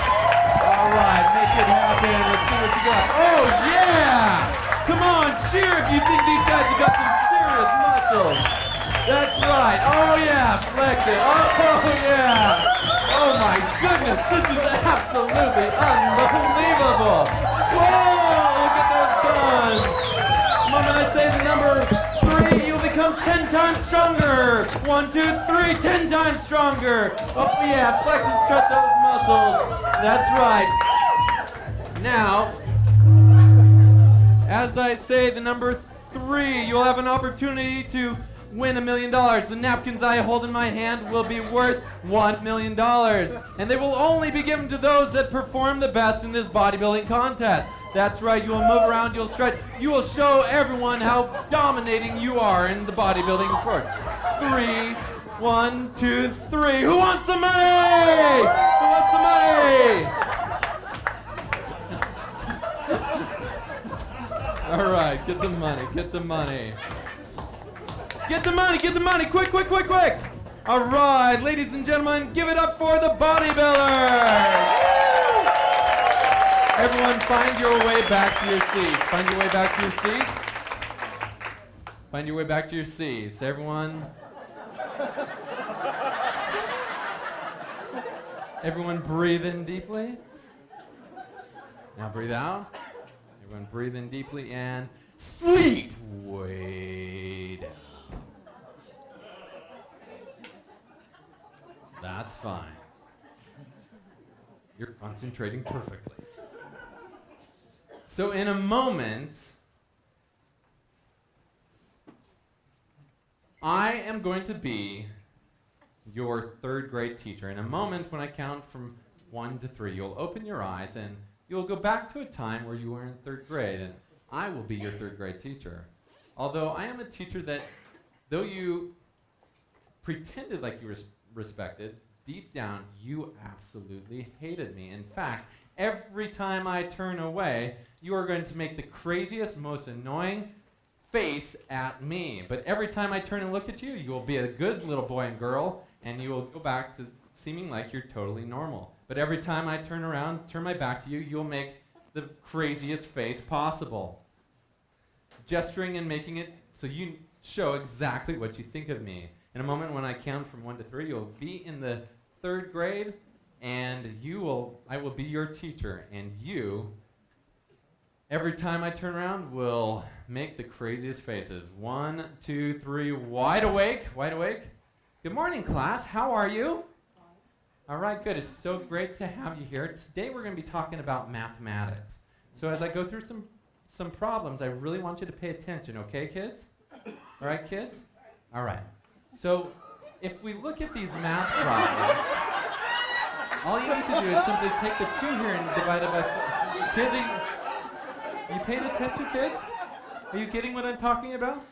all right, make it happen. Let's see what you got. Oh, yeah! Come on, cheer if you think these guys have got some serious muscles. That's right. Oh, yeah. Flex it. Oh, yeah. Oh, my goodness. This is absolutely unbelievable. Whoa, look at those guns. The moment I say the number 3, you'll become 10 times stronger. 1, 2, 3, 10 times stronger. Oh, yeah. Flex and strut those muscles. That's right. Now, as I say the number 3, you'll have an opportunity to win $1 million. The napkins I hold in my hand will be worth $1 million. And they will only be given to those that perform the best in this bodybuilding contest. That's right, you will move around, you'll stretch, you will show everyone how dominating you are in the bodybuilding sport. 3, 1, 2, 3. Who wants some money? Who wants some money? All right, get the money, get the money. Get the money, quick. All right, ladies and gentlemen, give it up for the bodybuilders. Everyone, find your way back to your seats. Find your way back to your seats. Everyone breathe in deeply. Now breathe out. Everyone breathe in deeply and sleep way down. That's fine. You're concentrating perfectly. So in a moment, I am going to be your third grade teacher. In a moment, when I count from 1 to 3, you'll open your eyes and you'll go back to a time where you were in third grade, and I will be your third grade teacher. Although I am a teacher that, though you pretended like you were respected, deep down, you absolutely hated me. In fact, every time I turn away, you are going to make the craziest, most annoying face at me. But every time I turn and look at you, you will be a good little boy and girl, and you will go back to seeming like you're totally normal. But every time I turn around, turn my back to you, you'll make the craziest face possible, gesturing and making it so you show exactly what you think of me. In a moment when I count from 1 to 3, you'll be in the third grade, and I will be your teacher, and you, every time I turn around, will make the craziest faces. 1, 2, 3, wide awake, wide awake. Good morning, class. How are you? All right, good. It's so great to have you here. Today we're going to be talking about mathematics. So as I go through some problems, I really want you to pay attention, okay, kids? All right, kids? All right. So if we look at these math problems, all you need to do is simply take the 2 here and divide it by 4. Kids, are you paying attention, kids? Are you getting what I'm talking about?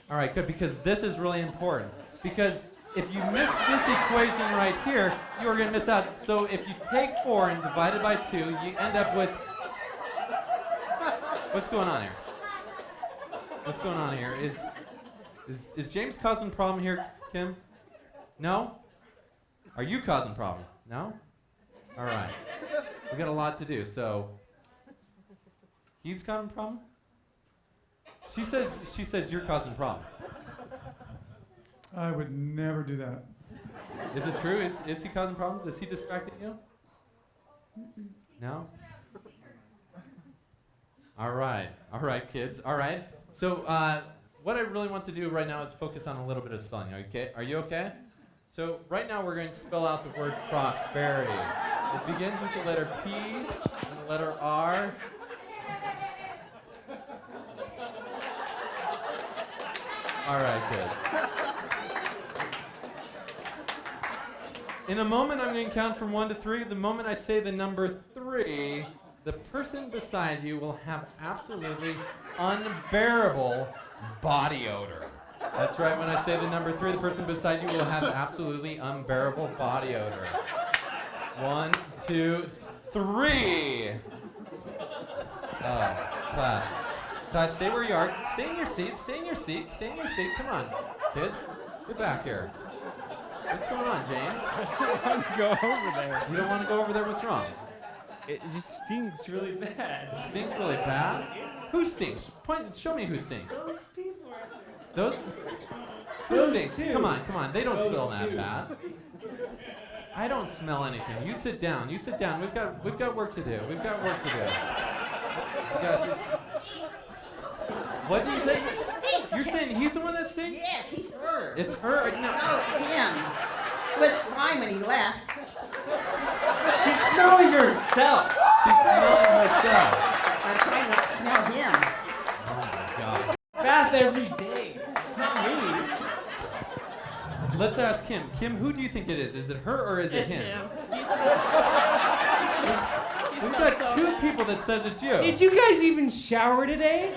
All right, good, because this is really important. Because if you miss this equation right here, you are going to miss out. So if you take 4 and divide it by 2, you end up with... What's going on here? What's going on here? Is James causing a problem here, Kim? No? Are you causing problems? No? All right. We got a lot to do, so... He's causing a problem? She says you're causing problems. I would never do that. Is it true? Is he causing problems? Is he distracting you? No? All right, kids. All right. So what I really want to do right now is focus on a little bit of spelling. Okay? Are you okay? So right now we're going to spell out the word prosperity. It begins with the letter P and the letter R. All right, kids. In a moment, I'm going to count from 1 to 3. The moment I say the number 3, the person beside you will have absolutely unbearable body odor. That's right, when I say the number 3, the person beside you will have absolutely unbearable body odor. 1, 2, 3. Class. Class, stay where you are. Stay in your seat, stay in your seat, stay in your seat. Come on, kids. Get back here. What's going on, James? I don't want to go over there. You don't want to go over there? What's wrong? It just stinks really bad. It stinks really bad? Who stinks? Show me who stinks. Those people are there. Those? Who stinks? Come on. They don't smell that bad. I don't smell anything. You sit down. We've got work to do. What did you say? You're saying he's the one that stinks? Yes, he's her. It's her? No. No, it's him. It was fine when he left. She's smelling herself. She's smelling herself. I'm trying not to smell him. Oh my God. Bath every day. It's not me. Let's ask Kim. Kim, who do you think it is? Is it her or is it It's him? him. He smells. We've got 2 people that says it's you. Did you guys even shower today?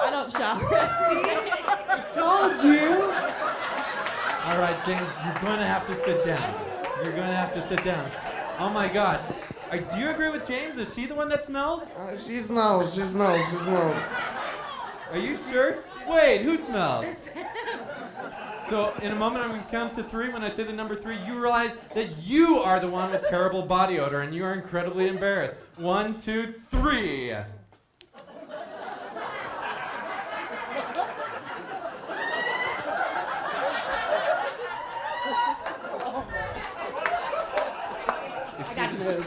I don't shower. Told you. All right, James, you're going to have to sit down. Oh my gosh. Do you agree with James? Is she the one that smells? She smells. Are you sure? Wait, who smells? So in a moment I'm going to count to 3. When I say the number 3, you realize that you are the one with terrible body odor and you are incredibly embarrassed. 1, 2, 3. move.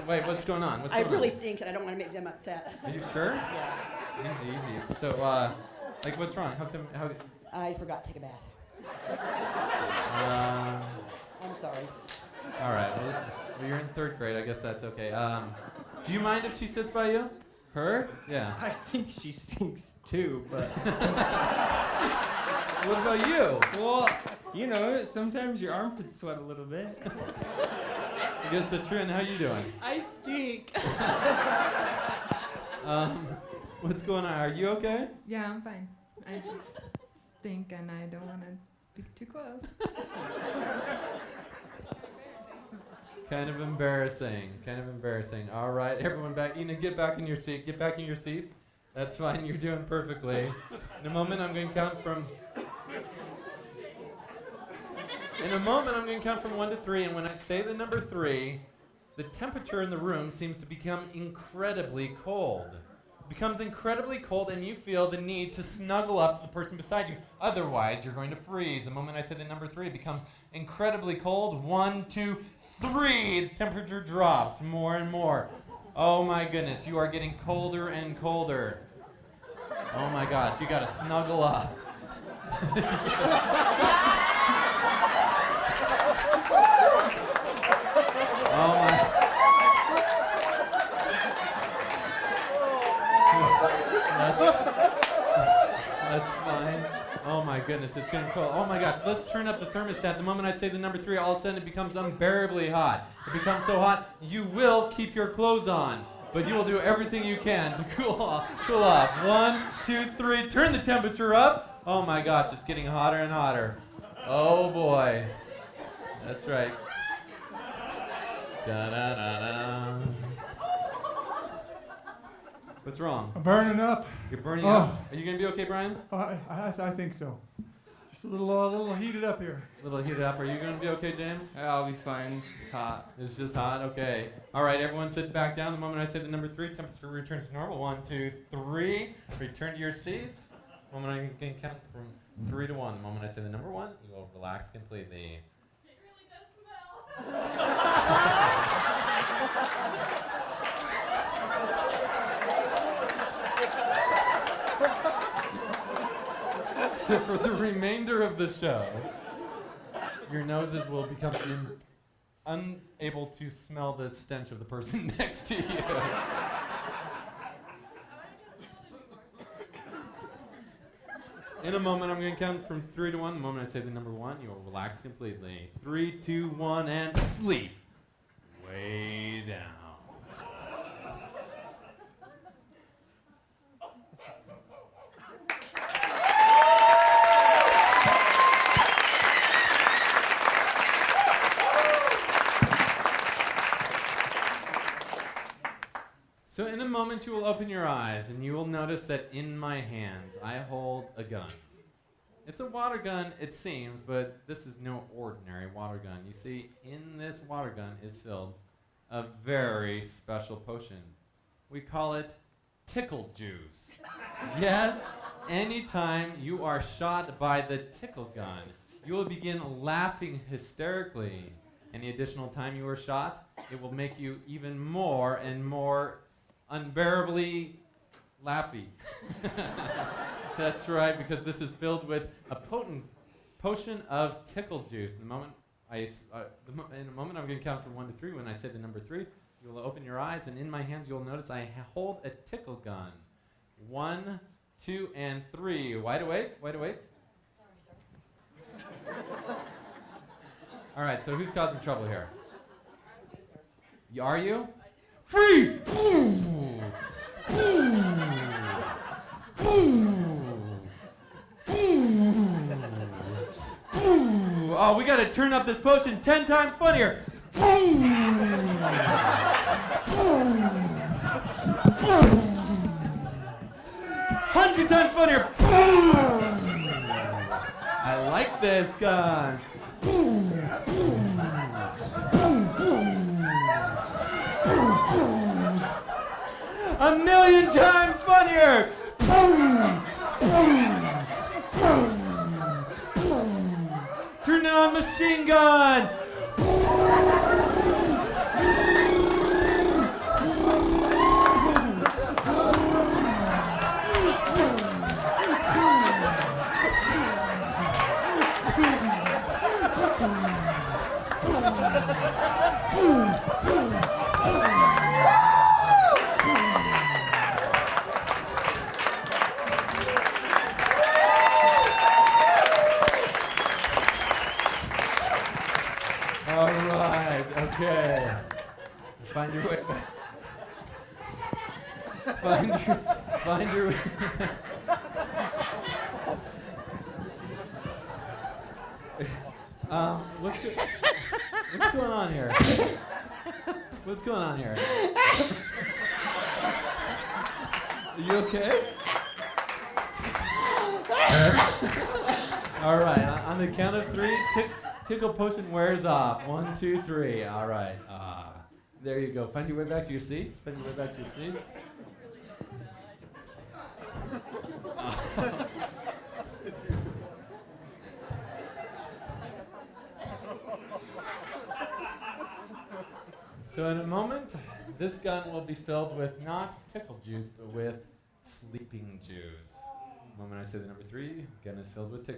Wait, what's going on? What's I going really on? stink and I don't want to make them upset. Are you sure? Yeah. Easy. So, like, what's wrong? How come? I forgot to take a bath. I'm sorry. All right. Well, you're in 3rd grade. I guess that's okay. Do you mind if she sits by you? Her? Yeah. I think she stinks too, but What about you? well, you know, sometimes your armpits sweat a little bit. I guess that's true. And how you doing? I stink. What's going on? Are you okay? Yeah, I'm fine. I just stink and I don't want to be too close. Kind of embarrassing. All right, everyone back. Ina, get back in your seat. That's fine. You're doing perfectly. In a moment, I'm going to count from 1 to 3, and when I say the number 3, the temperature in the room seems to become incredibly cold. It becomes incredibly cold, and you feel the need to snuggle up to the person beside you. Otherwise, you're going to freeze. The moment I say the number 3, it becomes incredibly cold. 1, 2, 3. The temperature drops more and more. Oh my goodness, you are getting colder and colder. Oh my gosh, you gotta snuggle up. Oh my. That's fine. Oh my goodness, it's getting cold. Oh my gosh, let's turn up the thermostat. The moment I say the number 3, all of a sudden it becomes unbearably hot. It becomes so hot, you will keep your clothes on, but you will do everything you can to cool off. 1, 2, 3, turn the temperature up. Oh my gosh, it's getting hotter and hotter. Oh boy. That's right. Da-da-da-da. What's wrong? I'm burning up. You're burning up. Are you gonna be okay, Brian? I think so. Just a little heated up here. A little heated up. Are you gonna be okay, James? I'll be fine. It's just hot. It's just hot. Okay. All right, everyone, sit back down. The moment I say the number 3, temperature returns to normal. 1, 2, 3. Return to your seats. The moment I can count from 3 to 1. The moment I say the number 1, you will relax completely. It really does smell. So for the remainder of the show, your noses will become unable to smell the stench of the person next to you. In a moment, I'm going to count from 3 to 1. The moment I say the number 1, you will relax completely. 3, 2, 1, and sleep. Way down. So in a moment you will open your eyes and you will notice that in my hands I hold a gun. It's a water gun, it seems, but this is no ordinary water gun. You see, in this water gun is filled a very special potion. We call it tickle juice. Yes, anytime you are shot by the tickle gun, you will begin laughing hysterically. Any additional time you are shot, it will make you even more and more unbearably laughy. That's right, because this is filled with a potent potion of tickle juice. In a moment I'm going to count from 1 to 3. When I say the number 3, you will open your eyes, and in my hands you'll notice I hold a tickle gun. 1, 2, and 3. Wide awake? Wide awake? Sorry. All right, so who's causing trouble here? Are you? Freeze! Oh, we gotta turn up this potion 10 times funnier. 100 times funnier. I like this gun. 1,000,000 times funnier! Turn it on, machine gun! All right, okay. Find your way back. Find your way. What's going on here? What's going on here? Are you okay? All right, on the count of three, tickle potion wears off. 1, 2, 3. All right. There you go. Find your way back to your seats. Find your way back to your seats. So in a moment, this gun will be filled with not tickle juice, but with sleeping juice. The moment I say the number 3, gun is filled with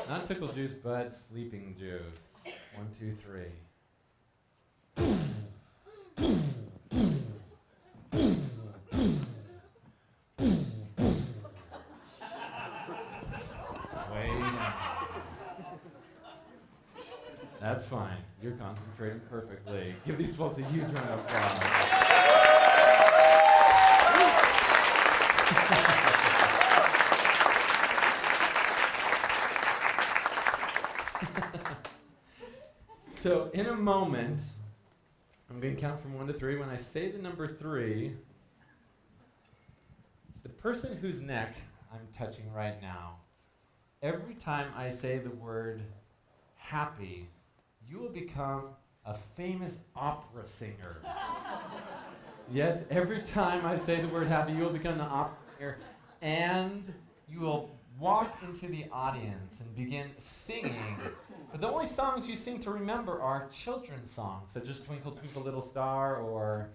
not tickle juice, but sleeping juice. 1, 2, 3. That's fine. You're concentrating perfectly. Give these folks a huge round of applause. So in a moment, I'm going to count from 1 to 3. When I say the number 3, the person whose neck I'm touching right now, every time I say the word happy, you will become a famous opera singer. Yes, every time I say the word happy, you will become the opera singer, and you will walk into the audience and begin singing. But the only songs you seem to remember are children's songs, such as Twinkle Twinkle Little Star, or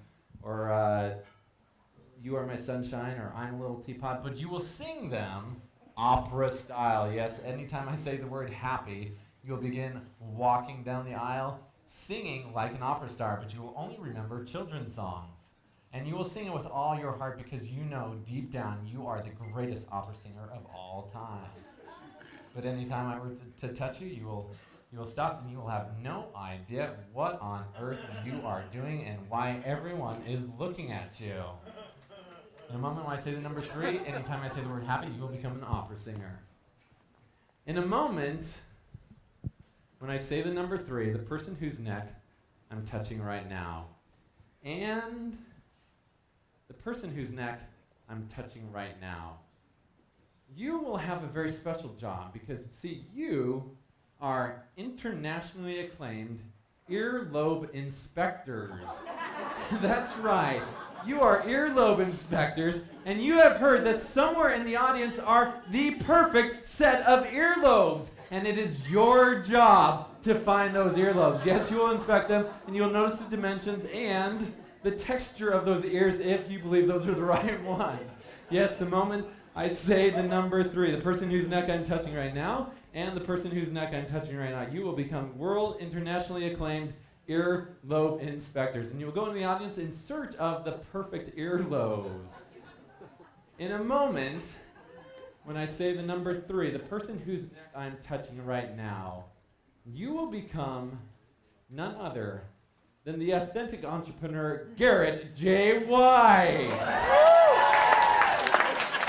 You Are My Sunshine, or I'm a Little Teapot, but you will sing them opera style. Yes, anytime I say the word happy, you'll begin walking down the aisle singing like an opera star, but you will only remember children's songs. And you will sing it with all your heart because you know deep down you are the greatest opera singer of all time. But anytime I were to touch you, you will stop and you will have no idea what on earth you are doing and why everyone is looking at you. In a moment when I say the number 3, anytime I say the word happy, you will become an opera singer. In a moment, when I say the number 3, the person whose neck I'm touching right now, and the person whose neck I'm touching right now, you will have a very special job because, see, you are internationally acclaimed earlobe inspectors. That's right. You are earlobe inspectors, and you have heard that somewhere in the audience are the perfect set of earlobes. And it is your job to find those earlobes. Yes, you will inspect them, and you'll notice the dimensions and the texture of those ears if you believe those are the right ones. Yes, the moment I say the number 3, the person whose neck I'm touching right now, and the person whose neck I'm touching right now, you will become world internationally acclaimed earlobe inspectors. And you will go into the audience in search of the perfect earlobes. In a moment, when I say the number 3, the person whose neck I'm touching right now, you will become none other than the authentic entrepreneur, Garrett J White.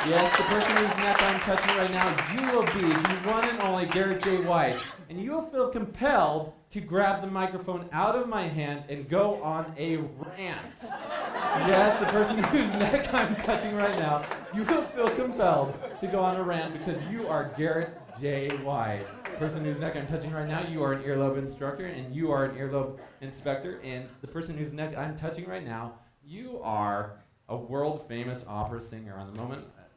Yes, the person whose neck I'm touching right now, you will be the one and only Garrett J White. And you will feel compelled to grab the microphone out of my hand and go on a rant. Yes, the person whose neck I'm touching right now, you will feel compelled to go on a rant because you are Garrett J White. The person whose neck I'm touching right now, you are an earlobe instructor and you are an earlobe inspector. And the person whose neck I'm touching right now, you are a world famous opera singer.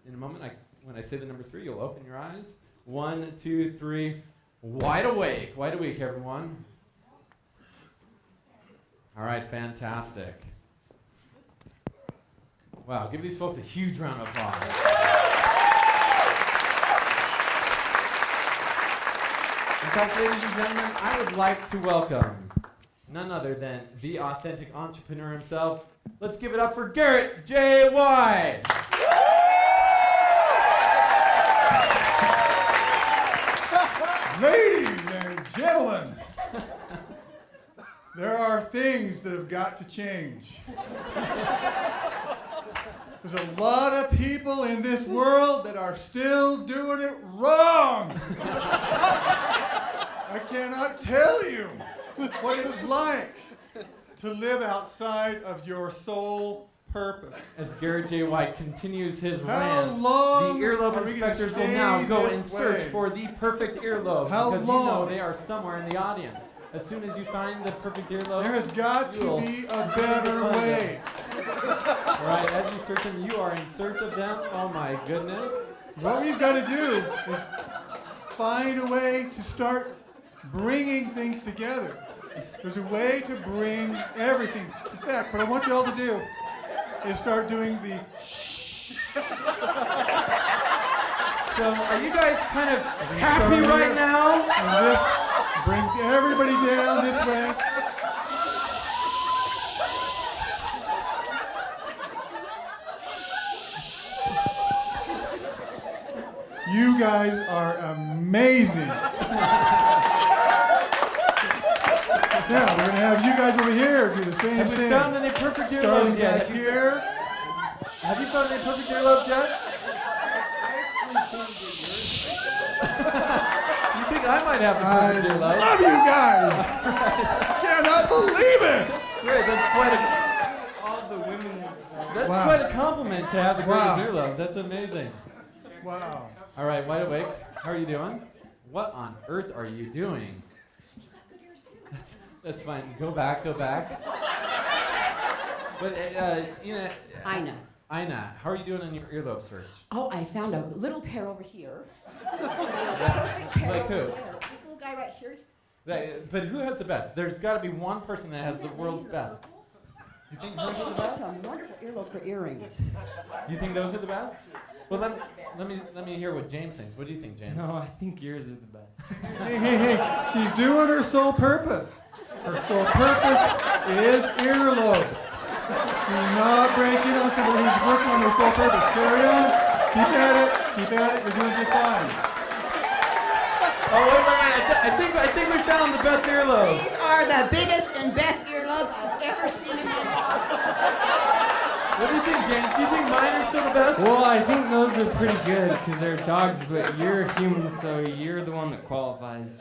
In a moment, when I say the number 3, you'll open your eyes. 1, 2, 3. Wide awake, everyone. All right, fantastic. Wow, give these folks a huge round of applause. In fact, ladies and gentlemen, I would like to welcome none other than the authentic entrepreneur himself. Let's give it up for Garrett J White. Ladies and gentlemen, there are things that have got to change. There's a lot of people in this world that are still doing it wrong. I cannot tell you what it's like to live outside of your sole purpose. As Garrett J White continues his How rant, long the earlobe are we gonna inspectors will stay now go this and search way? for the perfect earlobe How because you know long? they are somewhere in the audience. As soon as you find the perfect earlobe, There has got to you'll be a better way. Right, as you search them, you are in search of them. Oh my goodness. What we've got to do is find a way to start bringing things together. There's a way to bring everything. In fact, what I want you all to do is start doing the So are you guys kind of happy right now? and this brings everybody down this way. You guys are amazing. Now we're gonna have you guys over here do the same Have we thing. found any perfect Starting earlobes yet? back here. Have you found any perfect earlobes yet? You think I might have a I perfect earlobe? love you guys. Cannot believe it. Great, that's quite a All the women. that's Wow. quite a compliment to have the greatest Wow. earlobes. That's amazing. Wow. All right, Wide Awake, how are you doing? What on earth are you doing? That's fine. Go back. But Ina, Ina. how are you doing on your earlobe search? Oh, I found a little pair over here. Like who? This little guy right here. But who has the best? There's got to be one person that has the world's best. You think hers are the best? Some wonderful earlobes for earrings. You think those are the best? Well, let me hear what James thinks. What do you think, James? No, I think yours are the best. Hey. She's doing her sole purpose. Her sole purpose is earlobes. Do not break in on somebody who's working on their sole purpose. Carry on. Keep at it. You're doing just fine. Oh wait. I think we found the best earlobe. These are the biggest and best earlobes I've ever seen in my life. What do you think, James? Do you think mine are still the best? Well, I think those are pretty good because they're dogs, but you're a human, so you're the one that qualifies.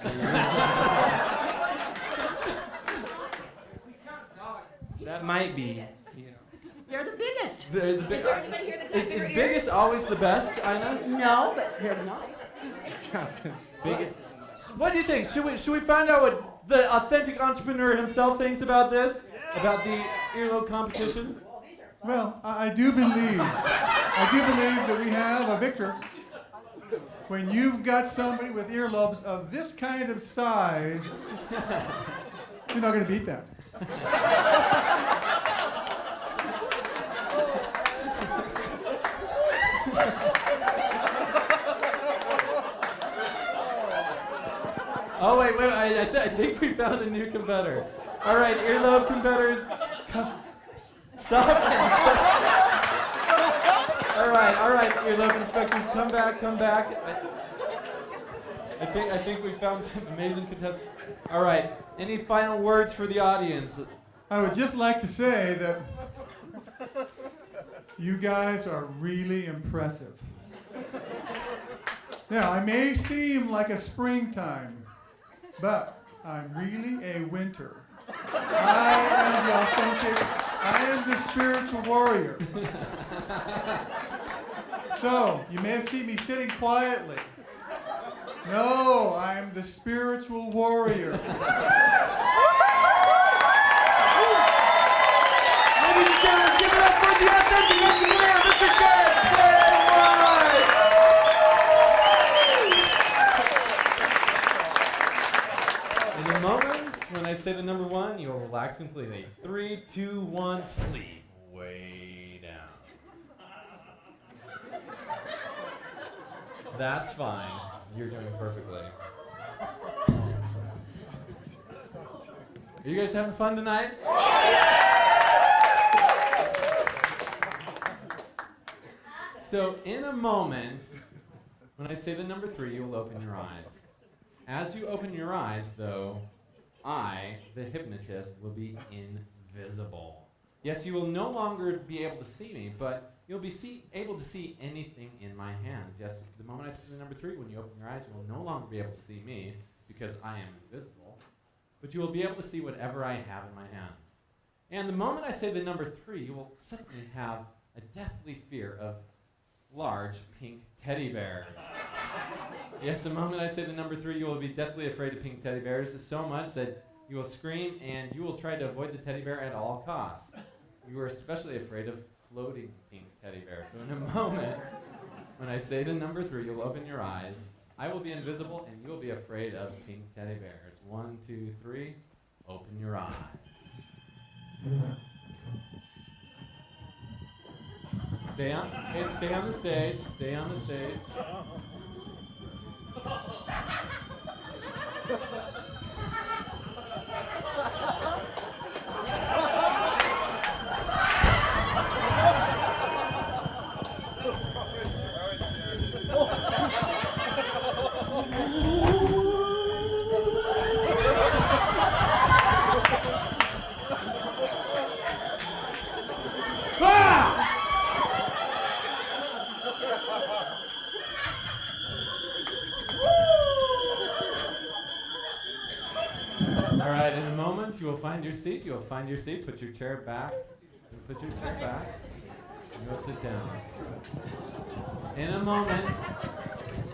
So that might be, you know. They're the biggest. Is Is there anybody here that's got bigger ears? biggest always the best, Ina? No, but they're nice. It's not the biggest. What do you think? Should we find out what the authentic entrepreneur himself thinks about this? About the earlobe competition? Well, I do believe that we have a victor. When you've got somebody with earlobes of this kind of size, you're not going to beat that. Oh wait, I think we found a new competitor. All right, earlobe competitors, stop. All right, earlobe inspectors, come back. I think we found some amazing contestants. All right, any final words for the audience? I would just like to say that you guys are really impressive. Now, I may seem like a springtime, but I'm really a winter. I am the spiritual warrior. So, you may have seen me sitting quietly. No, I am the spiritual warrior. Ladies and gentlemen, give it up for the authentic entrepreneur, Mr. Garrett J White. In a moment, when I say the number one, you'll relax completely. 3, 2, 1, sleep way down. That's fine. You're doing perfectly. Are you guys having fun tonight? So in a moment, when I say the number 3, you will open your eyes. As you open your eyes, though, I, the hypnotist, will be invisible. Yes, you will no longer be able to see me, but you'll be able to see anything in my hands. Yes, the moment I say the number 3, when you open your eyes, you will no longer be able to see me because I am invisible, but you will be able to see whatever I have in my hands. And the moment I say the number 3, you will suddenly have a deathly fear of large pink teddy bears. Yes, the moment I say the number 3, you will be deathly afraid of pink teddy bears so much that you will scream and you will try to avoid the teddy bear at all costs. You are especially afraid of floating pink teddy bears. So in a moment, when I say the number 3, you'll open your eyes. I will be invisible and you will be afraid of pink teddy bears. 1, 2, 3, open your eyes. Stay on the stage, stay on the stage. All right, in a moment, you will find your seat. You will find your seat. Put your chair back. Put your chair back. And go sit down. In a moment,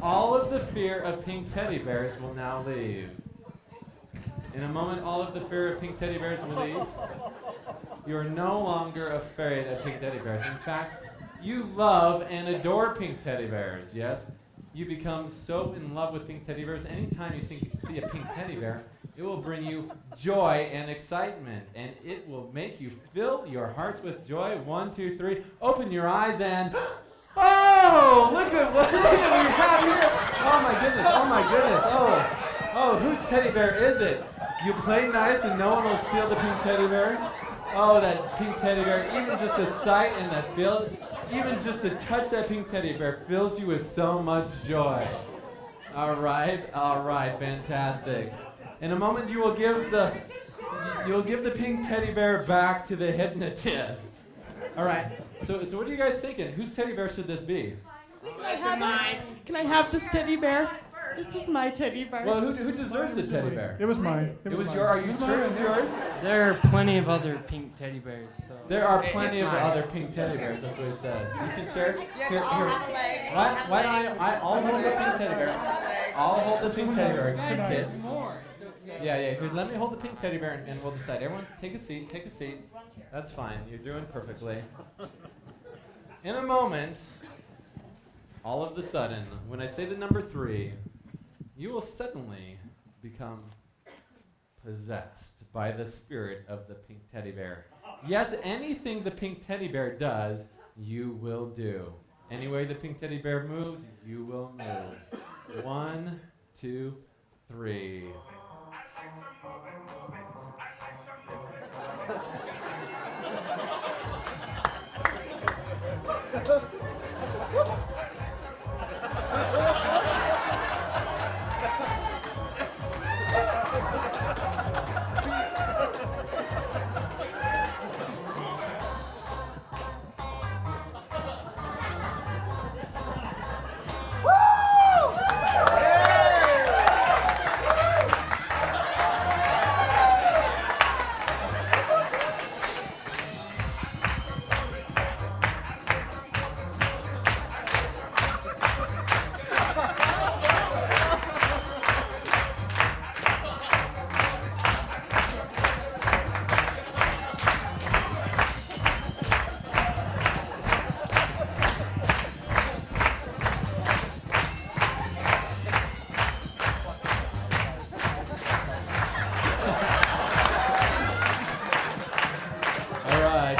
all of the fear of pink teddy bears will now leave. In a moment, all of the fear of pink teddy bears will leave. You are no longer afraid of pink teddy bears. In fact, you love and adore pink teddy bears, yes? You become so in love with pink teddy bears, anytime you see a pink teddy bear, it will bring you joy and excitement, and it will make you fill your hearts with joy. 1, 2, 3, open your eyes and, oh, look at what we have here. Oh my goodness, oh my goodness, oh, whose teddy bear is it? You play nice and no one will steal the pink teddy bear? Oh, that pink teddy bear, even just a sight and that feel, even just to touch that pink teddy bear fills you with so much joy. All right, fantastic. In a moment, you will give the pink teddy bear back to the hypnotist. All right. So what are you guys thinking? Whose teddy bear should this be? Can I have this teddy bear? This is my teddy bear. Well, who deserves the teddy bear? It was mine. It was your. Are you sure it's yours? There are plenty of other pink teddy bears. So. There are plenty of other pink teddy bears. That's what it says. You can share. Here. Why don't I'll hold the pink teddy bear. I'll hold the pink teddy bear. Kids. Yeah. Here, let me hold the pink teddy bear and we'll decide. Everyone, take a seat. Take a seat. That's fine. You're doing perfectly. In a moment, all of a sudden, when I say the number 3, you will suddenly become possessed by the spirit of the pink teddy bear. Yes, anything the pink teddy bear does, you will do. Any way the pink teddy bear moves, you will move. 1, 2, 3.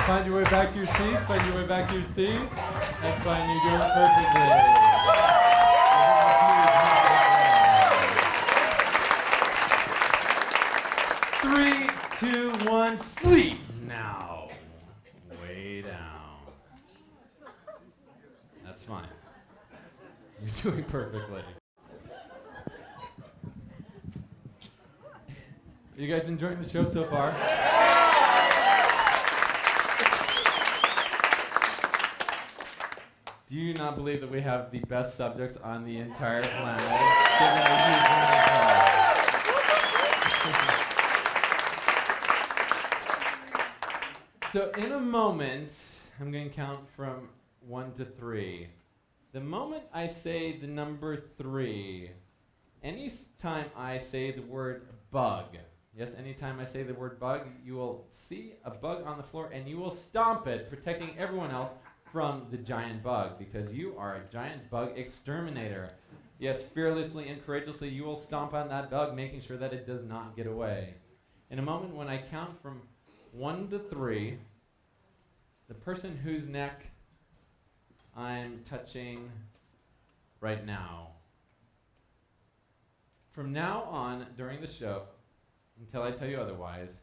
Find your way back to your seats. Find your way back to your seats. That's fine. You're doing perfectly. 3, 2, 1, sleep now. Way down. That's fine. You're doing perfectly. You guys enjoying the show so far? Do you not believe that we have the best subjects on the entire planet? Give them a huge round of applause. So in a moment, I'm going to count from 1 to 3. The moment I say the number 3, any time I say the word bug, yes, anytime I say the word bug, you will see a bug on the floor and you will stomp it, protecting everyone else from the giant bug, because you are a giant bug exterminator. Yes, fearlessly and courageously you will stomp on that bug, making sure that it does not get away. In a moment, when I count from 1 to 3, the person whose neck I'm touching right now, from now on during the show, until I tell you otherwise,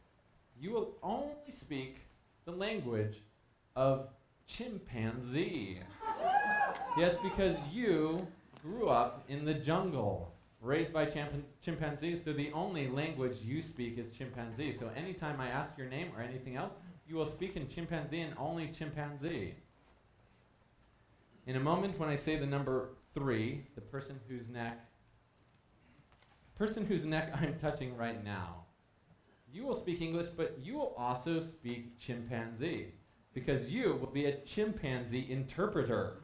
you will only speak the language of Chimpanzee. Yes, because you grew up in the jungle, raised by chimpanzees, so the only language you speak is Chimpanzee. So anytime I ask your name or anything else, you will speak in Chimpanzee and only Chimpanzee. In a moment, when I say the number 3, the person whose neck I'm touching right now, you will speak English, but you will also speak Chimpanzee, because you will be a chimpanzee interpreter.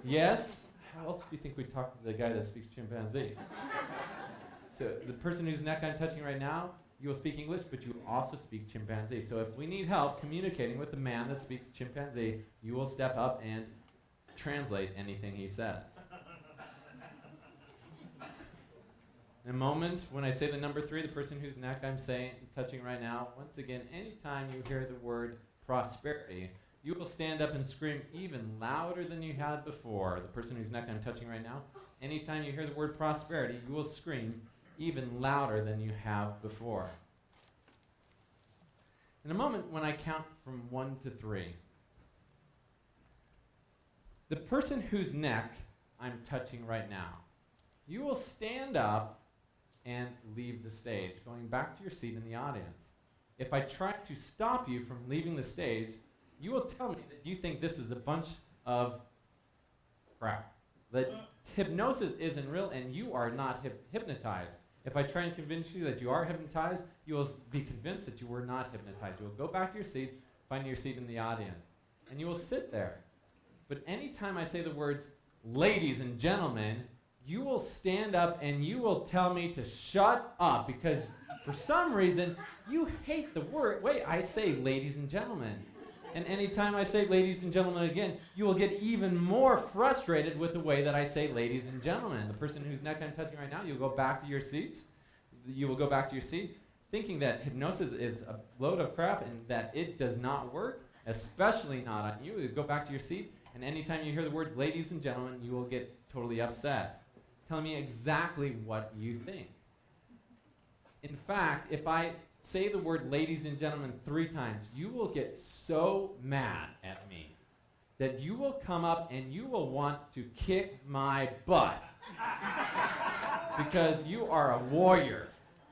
Yes? How else do you think we talk to the guy that speaks Chimpanzee? So the person whose neck I'm touching right now, you will speak English, but you will also speak Chimpanzee. So if we need help communicating with the man that speaks Chimpanzee, you will step up and translate anything he says. In a moment, when I say the number 3, the person whose neck I'm touching right now, once again, anytime you hear the word prosperity, you will stand up and scream even louder than you had before. The person whose neck I'm touching right now, anytime you hear the word prosperity, you will scream even louder than you have before. In a moment, when I count from 1 to 3, the person whose neck I'm touching right now, you will stand up and leave the stage, going back to your seat in the audience. If I try to stop you from leaving the stage, you will tell me that you think this is a bunch of crap, that hypnosis isn't real and you are not hypnotized. If I try and convince you that you are hypnotized, you will be convinced that you were not hypnotized. You will go back to your seat, find your seat in the audience, and you will sit there. But anytime I say the words, ladies and gentlemen, you will stand up and you will tell me to shut up, because for some reason you hate the way I say ladies and gentlemen. And anytime I say ladies and gentlemen again, you will get even more frustrated with the way that I say ladies and gentlemen. The person whose neck I'm touching right now, you'll go back to your seats. You will go back to your seat thinking that hypnosis is a load of crap and that it does not work, especially not on you. You go back to your seat, and anytime you hear the word ladies and gentlemen, you will get totally upset, telling me exactly what you think. In fact, if I say the word ladies and gentlemen 3 times, you will get so mad at me that you will come up and you will want to kick my butt. Because you are a warrior,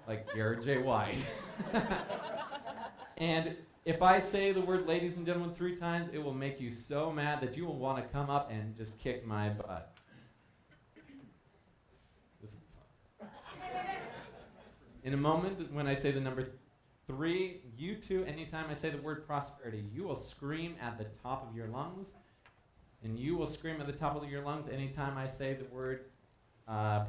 like Garrett J White. And if I say the word ladies and gentlemen 3 times, it will make you so mad that you will want to come up and just kick my butt. This is fun. In a moment, when I say the number 3, you too, anytime I say the word prosperity, you will scream at the top of your lungs. And you will scream at the top of your lungs anytime I say the word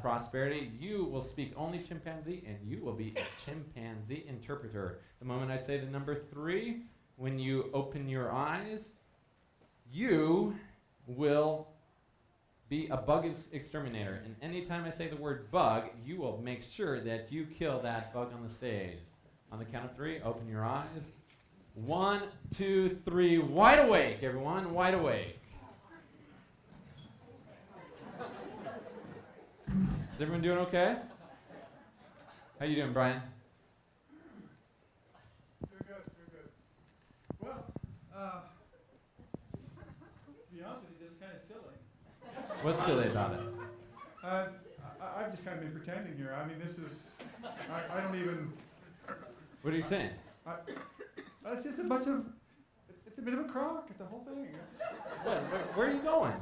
prosperity. You will speak only Chimpanzee, and you will be a chimpanzee interpreter. The moment I say the number 3, when you open your eyes, you will be a bug exterminator. And anytime I say the word bug, you will make sure that you kill that bug on the stage. On the count of 3, open your eyes. 1, 2, 3, wide awake, everyone, wide awake. Is everyone doing okay? How you doing, Brian? To be honest with you, this is kind of silly. What's silly about it? I've just kind of been pretending here. I mean, this is, I don't even, What are you saying? it's just a bunch of, it's a bit of a crock, the whole thing. Where are you going?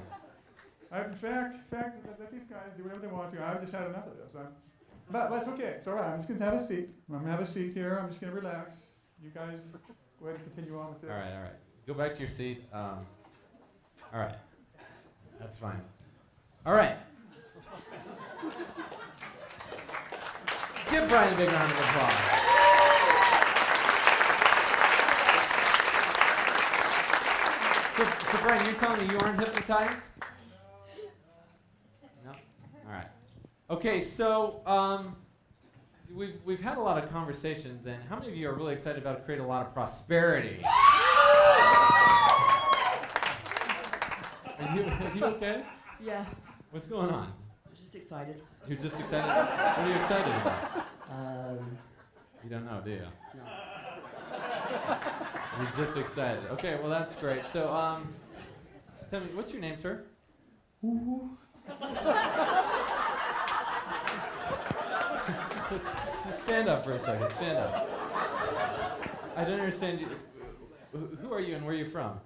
In fact, let these guys do whatever they want to. I've just had enough of this. But that's okay. It's all right. I'm just going to have a seat. I'm going to have a seat here. I'm just going to relax. You guys go ahead and continue on with this. All right. Go back to your seat. All right. That's fine. All right. Give Brian a big round of applause. So Brian, you're telling me you aren't hypnotized? No? All right. Okay, so we've had a lot of conversations, and how many of you are really excited about creating a lot of prosperity? Are you okay? Yes. What's going on? I'm just excited. You're just excited? What are you excited about? Um, You don't know, do you? no. You're just excited. Okay, well that's great. So, tell me, what's your name, sir? Just stand up for a second. Stand up. I don't understand you. Who are you and where are you from?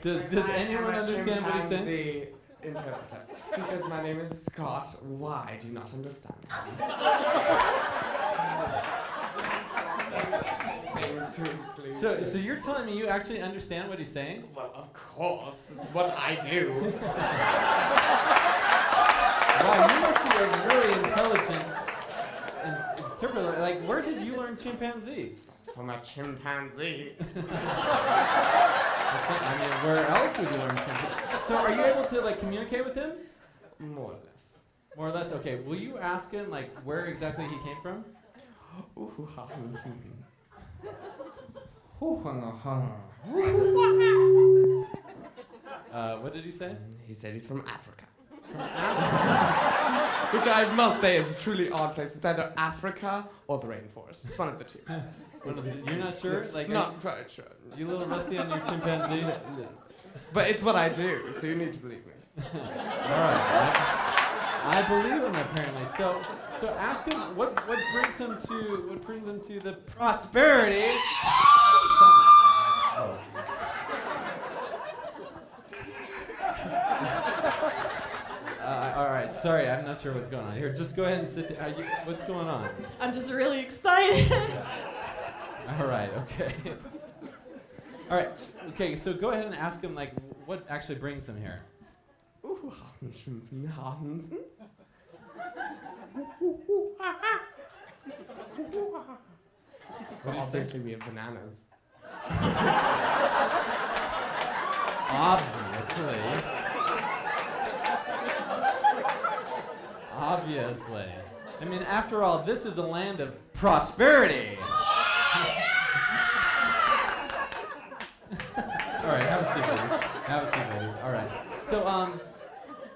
Does anyone understand what he's saying? Chimpanzee interpreter. He says, my name is Scott. Why do you not understand? So you're telling me you actually understand what he's saying? Well, of course. It's what I do. Wow, you must be a really intelligent interpreter. Like, where did you learn chimpanzee? From a chimpanzee. I mean, where else would you learn chimpanzee? So are you able to, like, communicate with him? More or less. More or less? Okay, will you ask him, like, where exactly he came from? What did he say? He said he's from Africa. From Africa. Which I must say is a truly odd place. It's either Africa or the rainforest. It's one of the two. You're not sure? Like, Not quite sure. you a little rusty on your chimpanzee? But it's what I do, so you need to believe me. All right. I believe him apparently. So ask him what brings him to the prosperity. Oh. All right. Sorry, I'm not sure what's going on here. Just go ahead and sit down. What's going on? I'm just really excited. All right. Okay. All right. Okay. So go ahead and ask him like what actually brings him here. Well, obviously we have bananas. Obviously. I mean, after all, this is a land of prosperity. All right, have a seat, lady. Have a seat, lady. All right.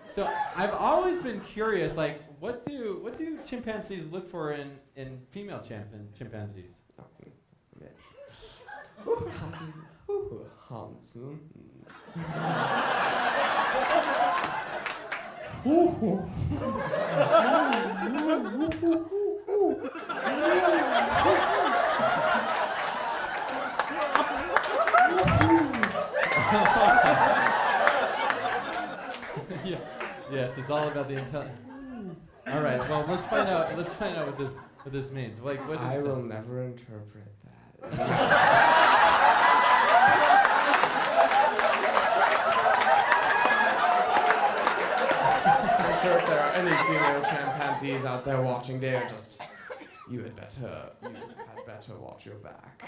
So I've always been curious, like, what do chimpanzees look for in female chimpanzees? Handsome. Yeah. Yes, it's all about the intelligence. All right. Well, let's find out what this means. Like, what I is will it? never interpret that. I'm sure if there are any female chimpanzees out there watching, they are just. You had better watch your back.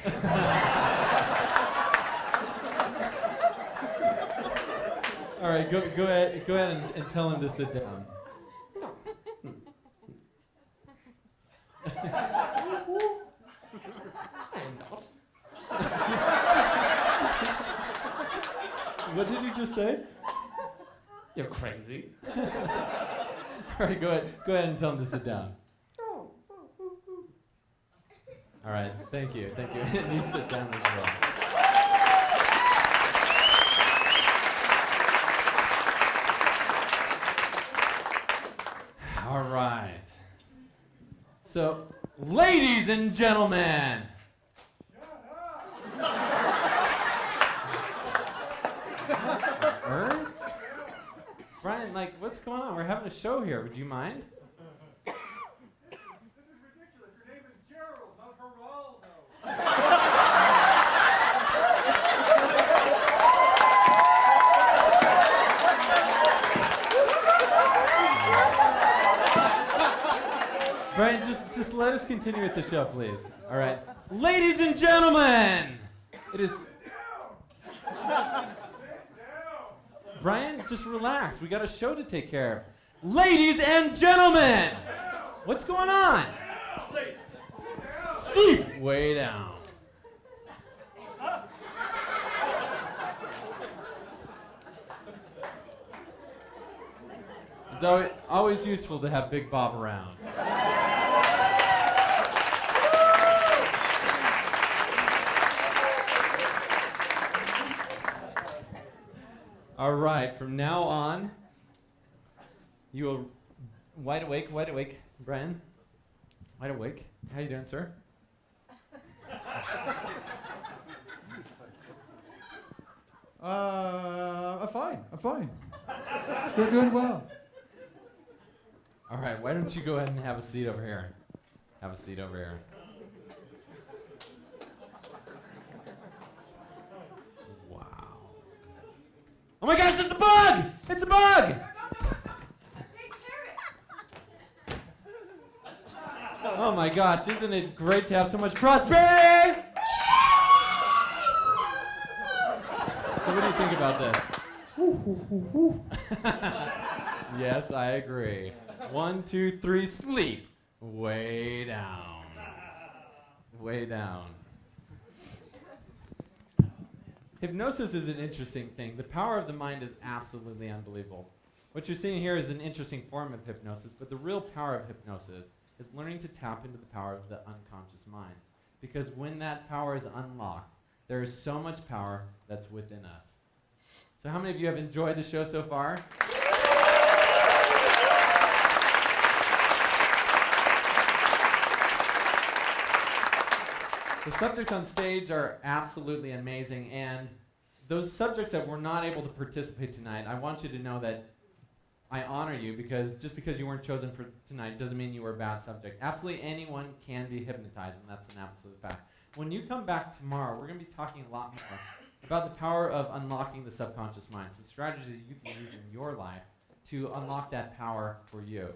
All right. Go ahead and tell him to sit down. I'm not. What did you just say? You're crazy. All right. Go ahead and tell him to sit down. All right, thank you. And you sit down as well. All right. So, ladies and gentlemen. Brian, like, what's going on? We're having a show here. Would you mind? This is ridiculous. Her name is Gerald, not Geraldo. Brian, just let us continue with the show, please. All right. Ladies and gentlemen, it is... Brian, just relax. We got a show to take care of. Ladies and gentlemen, what's going on? Sleep. Way down. It's always useful to have Big Bob around. All right, from now on, you will... Wide awake, Brian. Wide awake. How you doing, sir? I'm fine. They're doing well. All right, why don't you go ahead and have a seat over here? Have a seat over here. Wow. Oh my gosh, it's a bug! It's a bug! Oh my gosh, isn't it great to have so much prosperity? So what do you think about this? Yes, I agree. 1, 2, 3, sleep. Way down. Way down. Hypnosis is an interesting thing. The power of the mind is absolutely unbelievable. What you're seeing here is an interesting form of hypnosis, but the real power of hypnosis is learning to tap into the power of the unconscious mind. Because when that power is unlocked, there is so much power that's within us. So how many of you have enjoyed the show so far? The subjects on stage are absolutely amazing, and those subjects that were not able to participate tonight, I want you to know that I honor you, because just because you weren't chosen for tonight doesn't mean you were a bad subject. Absolutely anyone can be hypnotized, and that's an absolute fact. When you come back tomorrow, we're going to be talking a lot more about the power of unlocking the subconscious mind, some strategies that you can use in your life to unlock that power for you.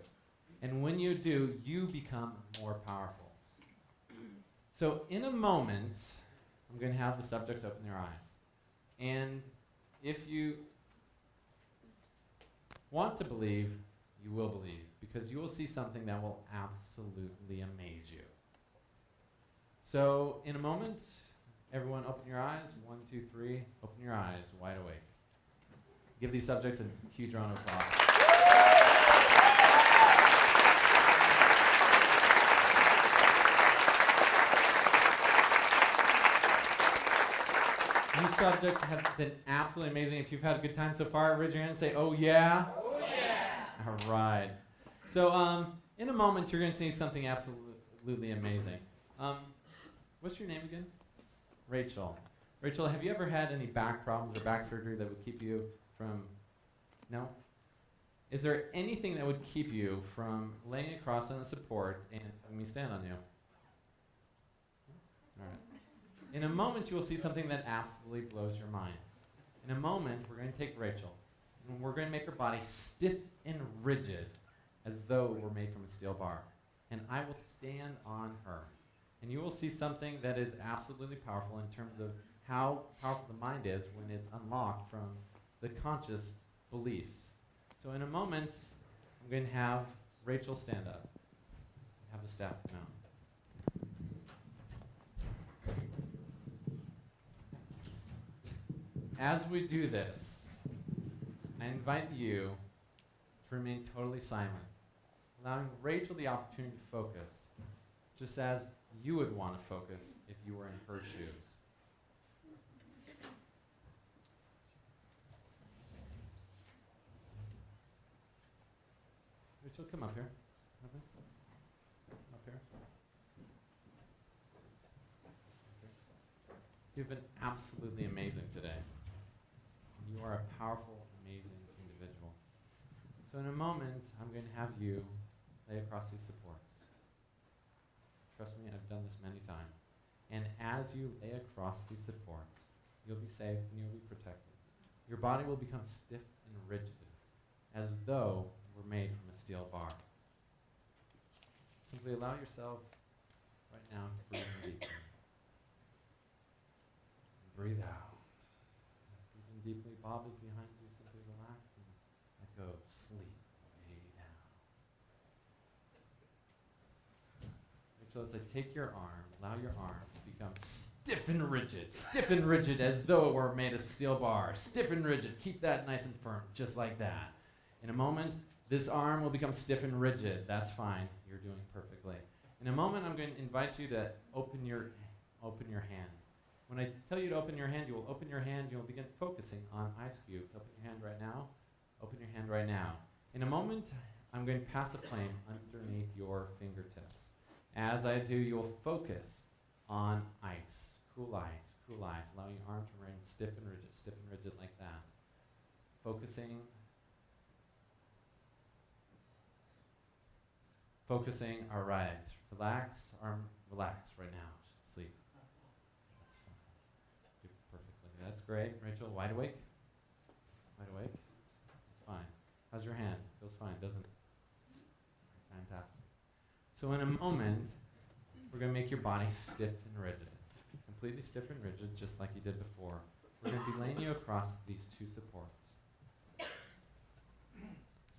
And when you do, you become more powerful. So in a moment, I'm going to have the subjects open their eyes. And if you want to believe, you will believe, because you will see something that will absolutely amaze you. So in a moment, everyone open your eyes. 1, 2, 3, open your eyes, wide awake. Give these subjects a huge round of applause. These subjects have been absolutely amazing. If you've had a good time so far, raise your hand and say, oh yeah? Oh yeah! All right. So in a moment, you're going to see something absolutely amazing. What's your name again? Rachel. Rachel, have you ever had any back problems or back surgery that would keep you from... No? Is there anything that would keep you from laying across on a support and having me stand on you? All right. In a moment, you will see something that absolutely blows your mind. In a moment, we're going to take Rachel, and we're going to make her body stiff and rigid, as though we're made from a steel bar. And I will stand on her. And you will see something that is absolutely powerful in terms of how powerful the mind is when it's unlocked from the conscious beliefs. So in a moment, I'm going to have Rachel stand up. Have the staff come out. As we do this, I invite you to remain totally silent, allowing Rachel the opportunity to focus, just as you would want to focus if you were in her shoes. Rachel, come up here. Come up here. You've been absolutely amazing today. You are a powerful, amazing individual. So in a moment, I'm going to have you lay across these supports. Trust me, I've done this many times. And as you lay across these supports, you'll be safe and you'll be protected. Your body will become stiff and rigid, as though we're made from a steel bar. Simply allow yourself right now to breathe in deeply. Breathe out. Breathe in deeply. Bob is behind you. Simply relax and let go. Sleep way down. Rachel, as I take your arm, allow your arm to become stiff and rigid as though it were made of steel bar. Stiff and rigid. Keep that nice and firm, just like that. In a moment, this arm will become stiff and rigid. That's fine. You're doing perfectly. In a moment, I'm going to invite you to open your hand. When I tell you to open your hand, you will open your hand. You'll begin focusing on ice cubes. Open your hand right now. Open your hand right now. In a moment, I'm going to pass a flame underneath your fingertips. As I do, you'll focus on ice. Cool ice. Cool ice. Allowing your arm to remain stiff and rigid like that. Focusing all right. Relax, arm, relax right now. Just sleep. That's fine. Do perfectly. That's great. Rachel, wide awake? Wide awake? That's fine. How's your hand? Feels fine, doesn't it? Fantastic. So in a moment, we're going to make your body stiff and rigid. Completely stiff and rigid, just like you did before. We're going to be laying you across these two supports.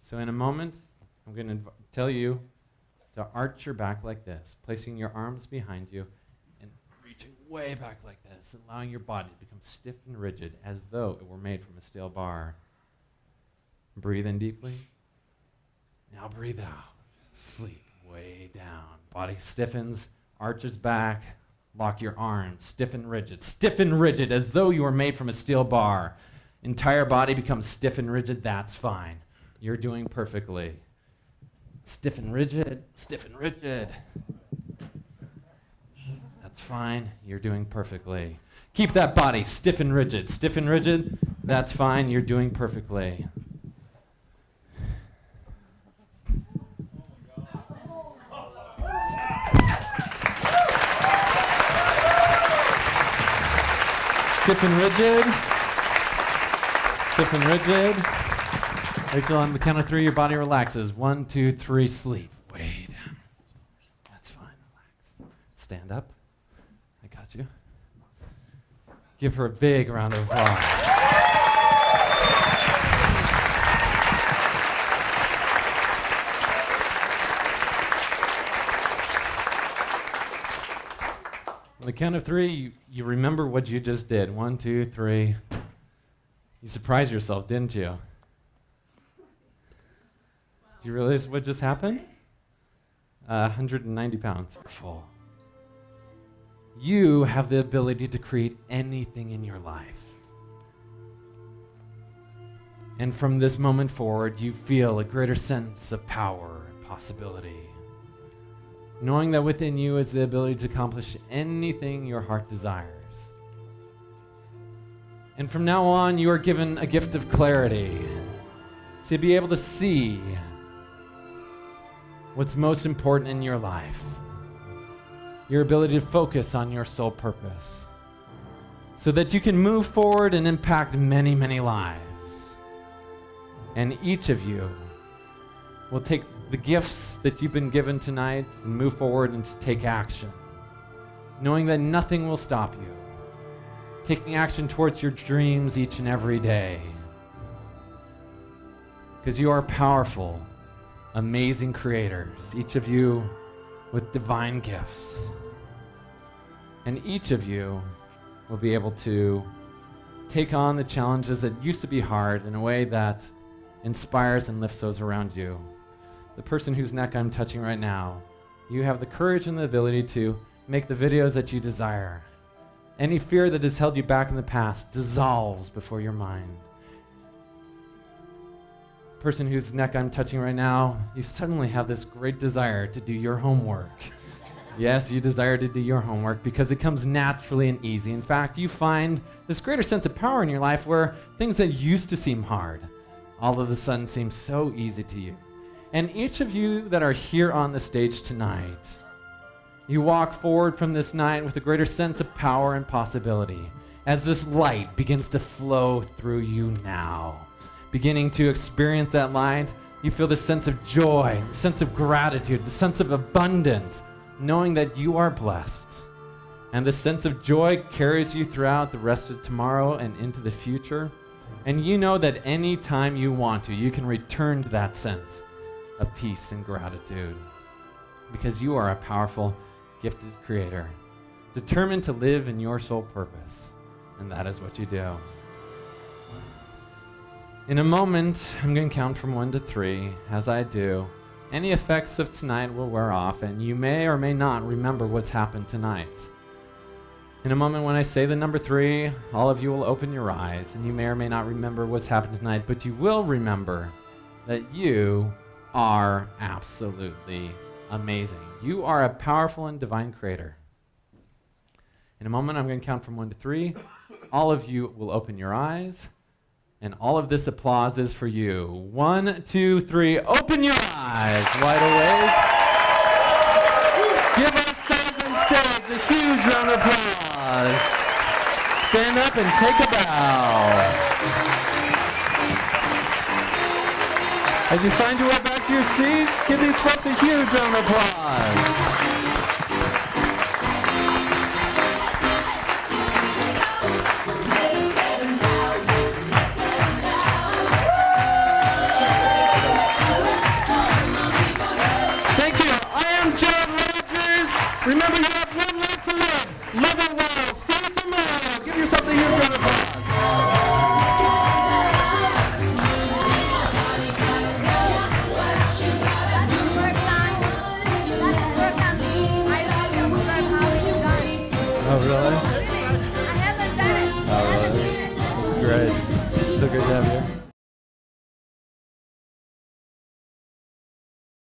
So in a moment, I'm going to tell you to arch your back like this, placing your arms behind you and reaching way back like this, allowing your body to become stiff and rigid as though it were made from a steel bar. Breathe in deeply. Now breathe out. Sleep way down. Body stiffens, arches back, lock your arms, stiff and rigid as though you were made from a steel bar. Entire body becomes stiff and rigid. That's fine. You're doing perfectly. Stiff and rigid. That's fine. You're doing perfectly. Keep that body stiff and rigid. That's fine. You're doing perfectly. Stiff and rigid. Rachel, on the count of 3, your body relaxes. 1, 2, 3, sleep. Way down. That's fine, relax. Stand up. I got you. Give her a big round of applause. On the count of 3, you remember what you just did. 1, 2, 3. You surprised yourself, didn't you? Do you realize what just happened? 190 pounds. Full. You have the ability to create anything in your life. And from this moment forward, you feel a greater sense of power and possibility. Knowing that within you is the ability to accomplish anything your heart desires. And from now on, you are given a gift of clarity to be able to see what's most important in your life. Your ability to focus on your sole purpose so that you can move forward and impact many, many lives. And each of you will take the gifts that you've been given tonight and move forward and to take action, knowing that nothing will stop you. Taking action towards your dreams each and every day. Because you are powerful, amazing creators, each of you with divine gifts. And each of you will be able to take on the challenges that used to be hard in a way that inspires and lifts those around you. The person whose neck I'm touching right now, you have the courage and the ability to make the videos that you desire. Any fear that has held you back in the past dissolves before your mind. Person whose neck I'm touching right now, you suddenly have this great desire to do your homework. Yes, you desire to do your homework because it comes naturally and easy. In fact, you find this greater sense of power in your life where things that used to seem hard all of a sudden seem so easy to you. And each of you that are here on the stage tonight, you walk forward from this night with a greater sense of power and possibility as this light begins to flow through you now. Beginning to experience that light, you feel the sense of joy, the sense of gratitude, the sense of abundance, knowing that you are blessed. And the sense of joy carries you throughout the rest of tomorrow and into the future. And you know that any time you want to, you can return to that sense of peace and gratitude. Because you are a powerful, gifted creator, determined to live in your sole purpose. And that is what you do. In a moment, I'm going to count from 1 to 3. As I do, any effects of tonight will wear off, and you may or may not remember what's happened tonight. In a moment when I say the number 3, all of you will open your eyes, and you may or may not remember what's happened tonight, but you will remember that you are absolutely amazing. You are a powerful and divine creator. In a moment, I'm going to count from 1 to 3. All of you will open your eyes. And all of this applause is for you. 1, 2, 3, open your eyes wide awake. Give our stars on stage a huge round of applause. Stand up and take a bow. As you find your way back to your seats, give these folks a huge round of applause. Remember, you have one life to live. Live it well. See you tomorrow. Give yourself a huge round of applause. Oh, really? I haven't done it. Oh, really? That's great. So good to have you.